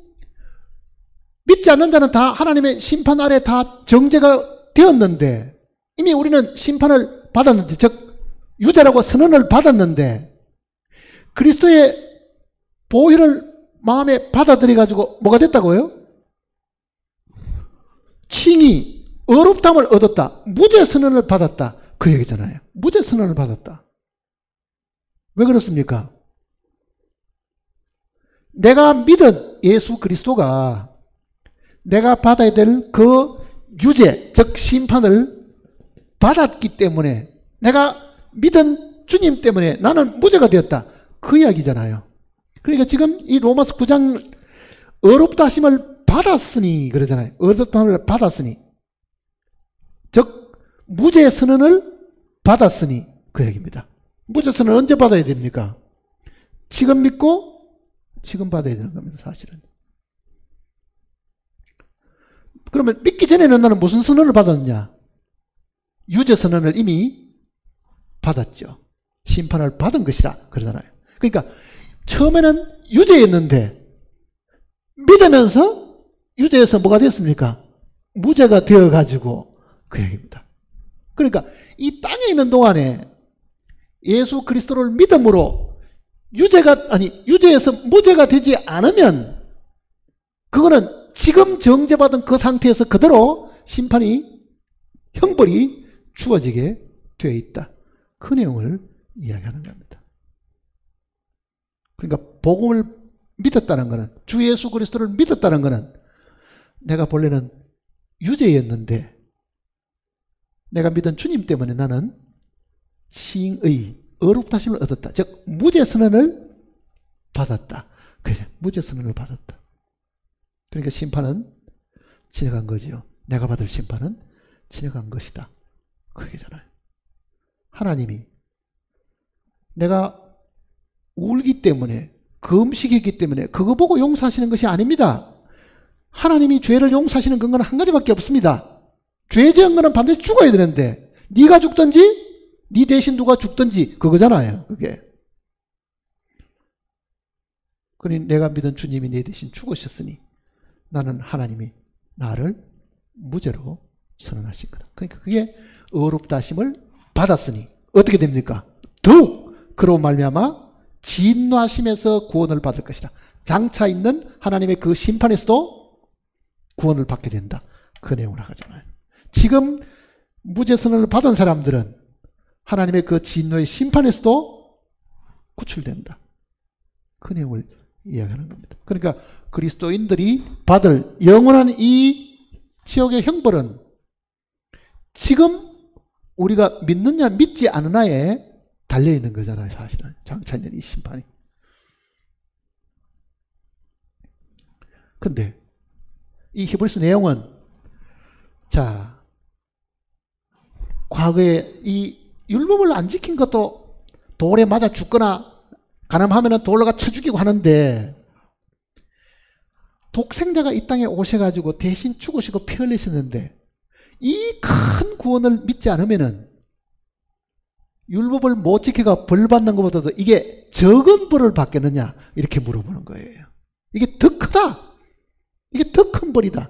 믿지 않는 자는 다 하나님의 심판 아래 다 정죄가 되었는데, 이미 우리는 심판을 받았는데, 즉 유죄라고 선언을 받았는데, 그리스도의 보혈을 마음에 받아들여 가지고 뭐가 됐다고요? 칭의, 의롭다함을 얻었다, 무죄 선언을 받았다, 그 얘기잖아요. 무죄 선언을 받았다. 왜 그렇습니까? 내가 믿은 예수 그리스도가 내가 받아야 될 그 유죄, 즉 심판을 받았기 때문에, 내가 믿은 주님 때문에 나는 무죄가 되었다, 그 이야기잖아요. 그러니까 지금 이 로마서 9장 의롭다 하심을 받았으니 그러잖아요. 의롭다 하심을 받았으니, 즉 무죄 선언을 받았으니, 그 얘기입니다. 무죄 선언을 언제 받아야 됩니까? 지금 믿고 지금 받아야 되는 겁니다, 사실은. 그러면 믿기 전에는 나는 무슨 선언을 받았느냐? 유죄 선언을 이미 받았죠. 심판을 받은 것이다, 그러잖아요. 그러니까 처음에는 유죄였는데 믿으면서 유죄에서 뭐가 됐습니까? 무죄가 되어가지고, 그 얘기입니다. 그러니까 이 땅에 있는 동안에 예수 그리스도를 믿음으로 유죄에서 무죄가 되지 않으면 그거는 지금 정죄받은 그 상태에서 그대로 심판이, 형벌이 주어지게 되어 있다, 그 내용을 이야기하는 겁니다. 그러니까 복음을 믿었다는 것은, 주 예수 그리스도를 믿었다는 것은 내가 본래는 유죄였는데 내가 믿은 주님 때문에 나는 칭의, 의롭다심을 얻었다. 즉 무죄 선언을 받았다. 그래, 무죄 선언을 받았다. 그러니까 심판은 지나간 거지요. 내가 받을 심판은 지나간 것이다. 그게잖아요. 하나님이 내가 울기 때문에, 금식했기 때문에 그거 보고 용서하시는 것이 아닙니다. 하나님이 죄를 용서하시는 근거는 한 가지밖에 없습니다. 죄 지은 거는 반드시 죽어야 되는데 네가 죽든지 네 대신 누가 죽든지 그거잖아요. 그게. 그러니 내가 믿은 주님이 내 대신 죽으셨으니 나는 하나님이 나를 무죄로 선언하신 거다. 그러니까 그게 의롭다 하심을 받았으니 어떻게 됩니까? 더욱 그로 말미암아 진노하심에서 구원을 받을 것이다. 장차 있는 하나님의 그 심판에서도 구원을 받게 된다. 그 내용을 하잖아요. 지금 무죄 선언을 받은 사람들은 하나님의 그 진노의 심판에서도 구출된다. 그 내용을 이야기하는 겁니다. 그러니까 그리스도인들이 받을 영원한 이 지옥의 형벌은 지금 우리가 믿느냐 믿지 않느냐에 달려있는 거잖아요. 사실은 장차 있는 이 심판이. 근데 이 히브리서 내용은, 자, 과거에 이 율법을 안 지킨 것도 돌에 맞아 죽거나 가늠하면 돌로가 쳐 죽이고 하는데, 독생자가 이 땅에 오셔가지고 대신 죽으시고 피 흘리셨는데 이 큰 구원을 믿지 않으면은 율법을 못 지켜가 벌 받는 것보다도 이게 적은 벌을 받겠느냐 이렇게 물어보는 거예요. 이게 더 크다. 이게 더 큰 벌이다.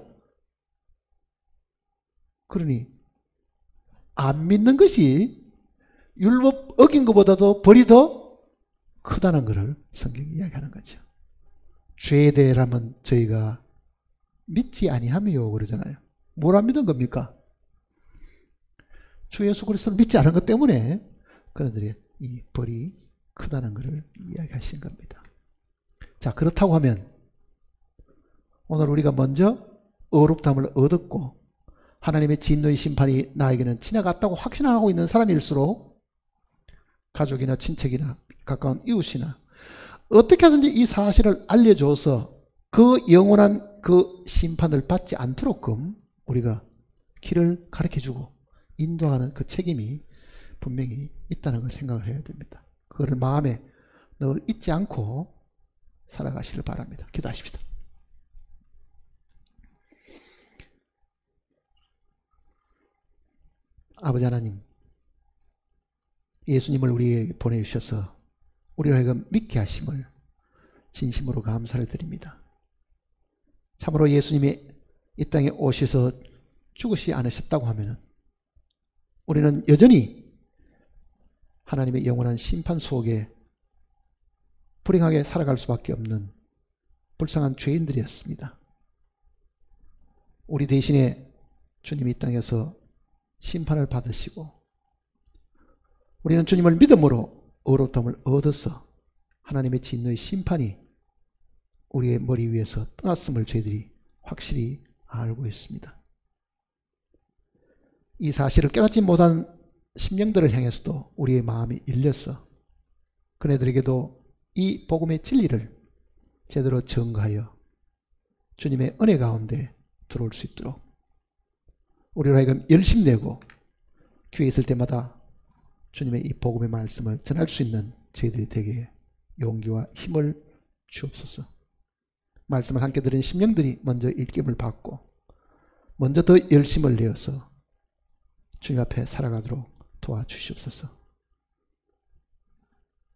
그러니 안 믿는 것이 율법 어긴 것보다도 벌이 더 크다는 것을 성경이 이야기하는 거죠. 죄에 대하면 저희가 믿지 아니하며 그러잖아요. 뭘 안 믿은 겁니까? 주 예수 그리스도를 믿지 않은 것 때문에 그들의 이 벌이 크다는 것을 이야기하신 겁니다. 자, 그렇다고 하면 오늘 우리가 먼저 의롭다함을 얻었고 하나님의 진노의 심판이 나에게는 지나갔다고 확신하고 있는 사람일수록 가족이나 친척이나 가까운 이웃이나 어떻게 하든지 이 사실을 알려줘서 그 영원한 그 심판을 받지 않도록끔 우리가 길을 가르쳐주고 인도하는 그 책임이 분명히 있다는 걸 생각을 해야 됩니다. 그거를 마음에 늘 잊지 않고 살아가시길 바랍니다. 기도하십시다. 아버지 하나님, 예수님을 우리에게 보내주셔서 우리를 하여금 믿게 하심을 진심으로 감사를 드립니다. 참으로 예수님이 이 땅에 오셔서 죽으시 않으셨다고 하면 우리는 여전히 하나님의 영원한 심판 속에 불행하게 살아갈 수밖에 없는 불쌍한 죄인들이었습니다. 우리 대신에 주님이 이 땅에서 심판을 받으시고 우리는 주님을 믿음으로 의롭다함을 얻어서 하나님의 진노의 심판이 우리의 머리 위에서 떠났음을 저희들이 확실히 알고 있습니다. 이 사실을 깨닫지 못한 심령들을 향해서도 우리의 마음이 일려서 그네들에게도 이 복음의 진리를 제대로 전가하여 주님의 은혜 가운데 들어올 수 있도록 우리로 하여금 열심내고 교회에 있을 때마다 주님의 이 복음의 말씀을 전할 수 있는 저희들이 되게 용기와 힘을 주옵소서. 말씀을 함께 들은 심령들이 먼저 일깨움을 받고 먼저 더 열심을 내어서 주님 앞에 살아가도록 도와주시옵소서.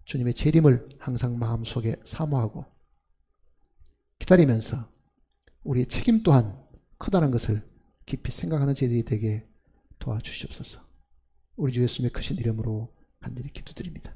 주님의 재림을 항상 마음속에 사모하고 기다리면서 우리의 책임 또한 크다는 것을 깊이 생각하는 저희들이 되게 도와주시옵소서. 우리 주 예수님의 크신 이름으로 간절히 기도드립니다.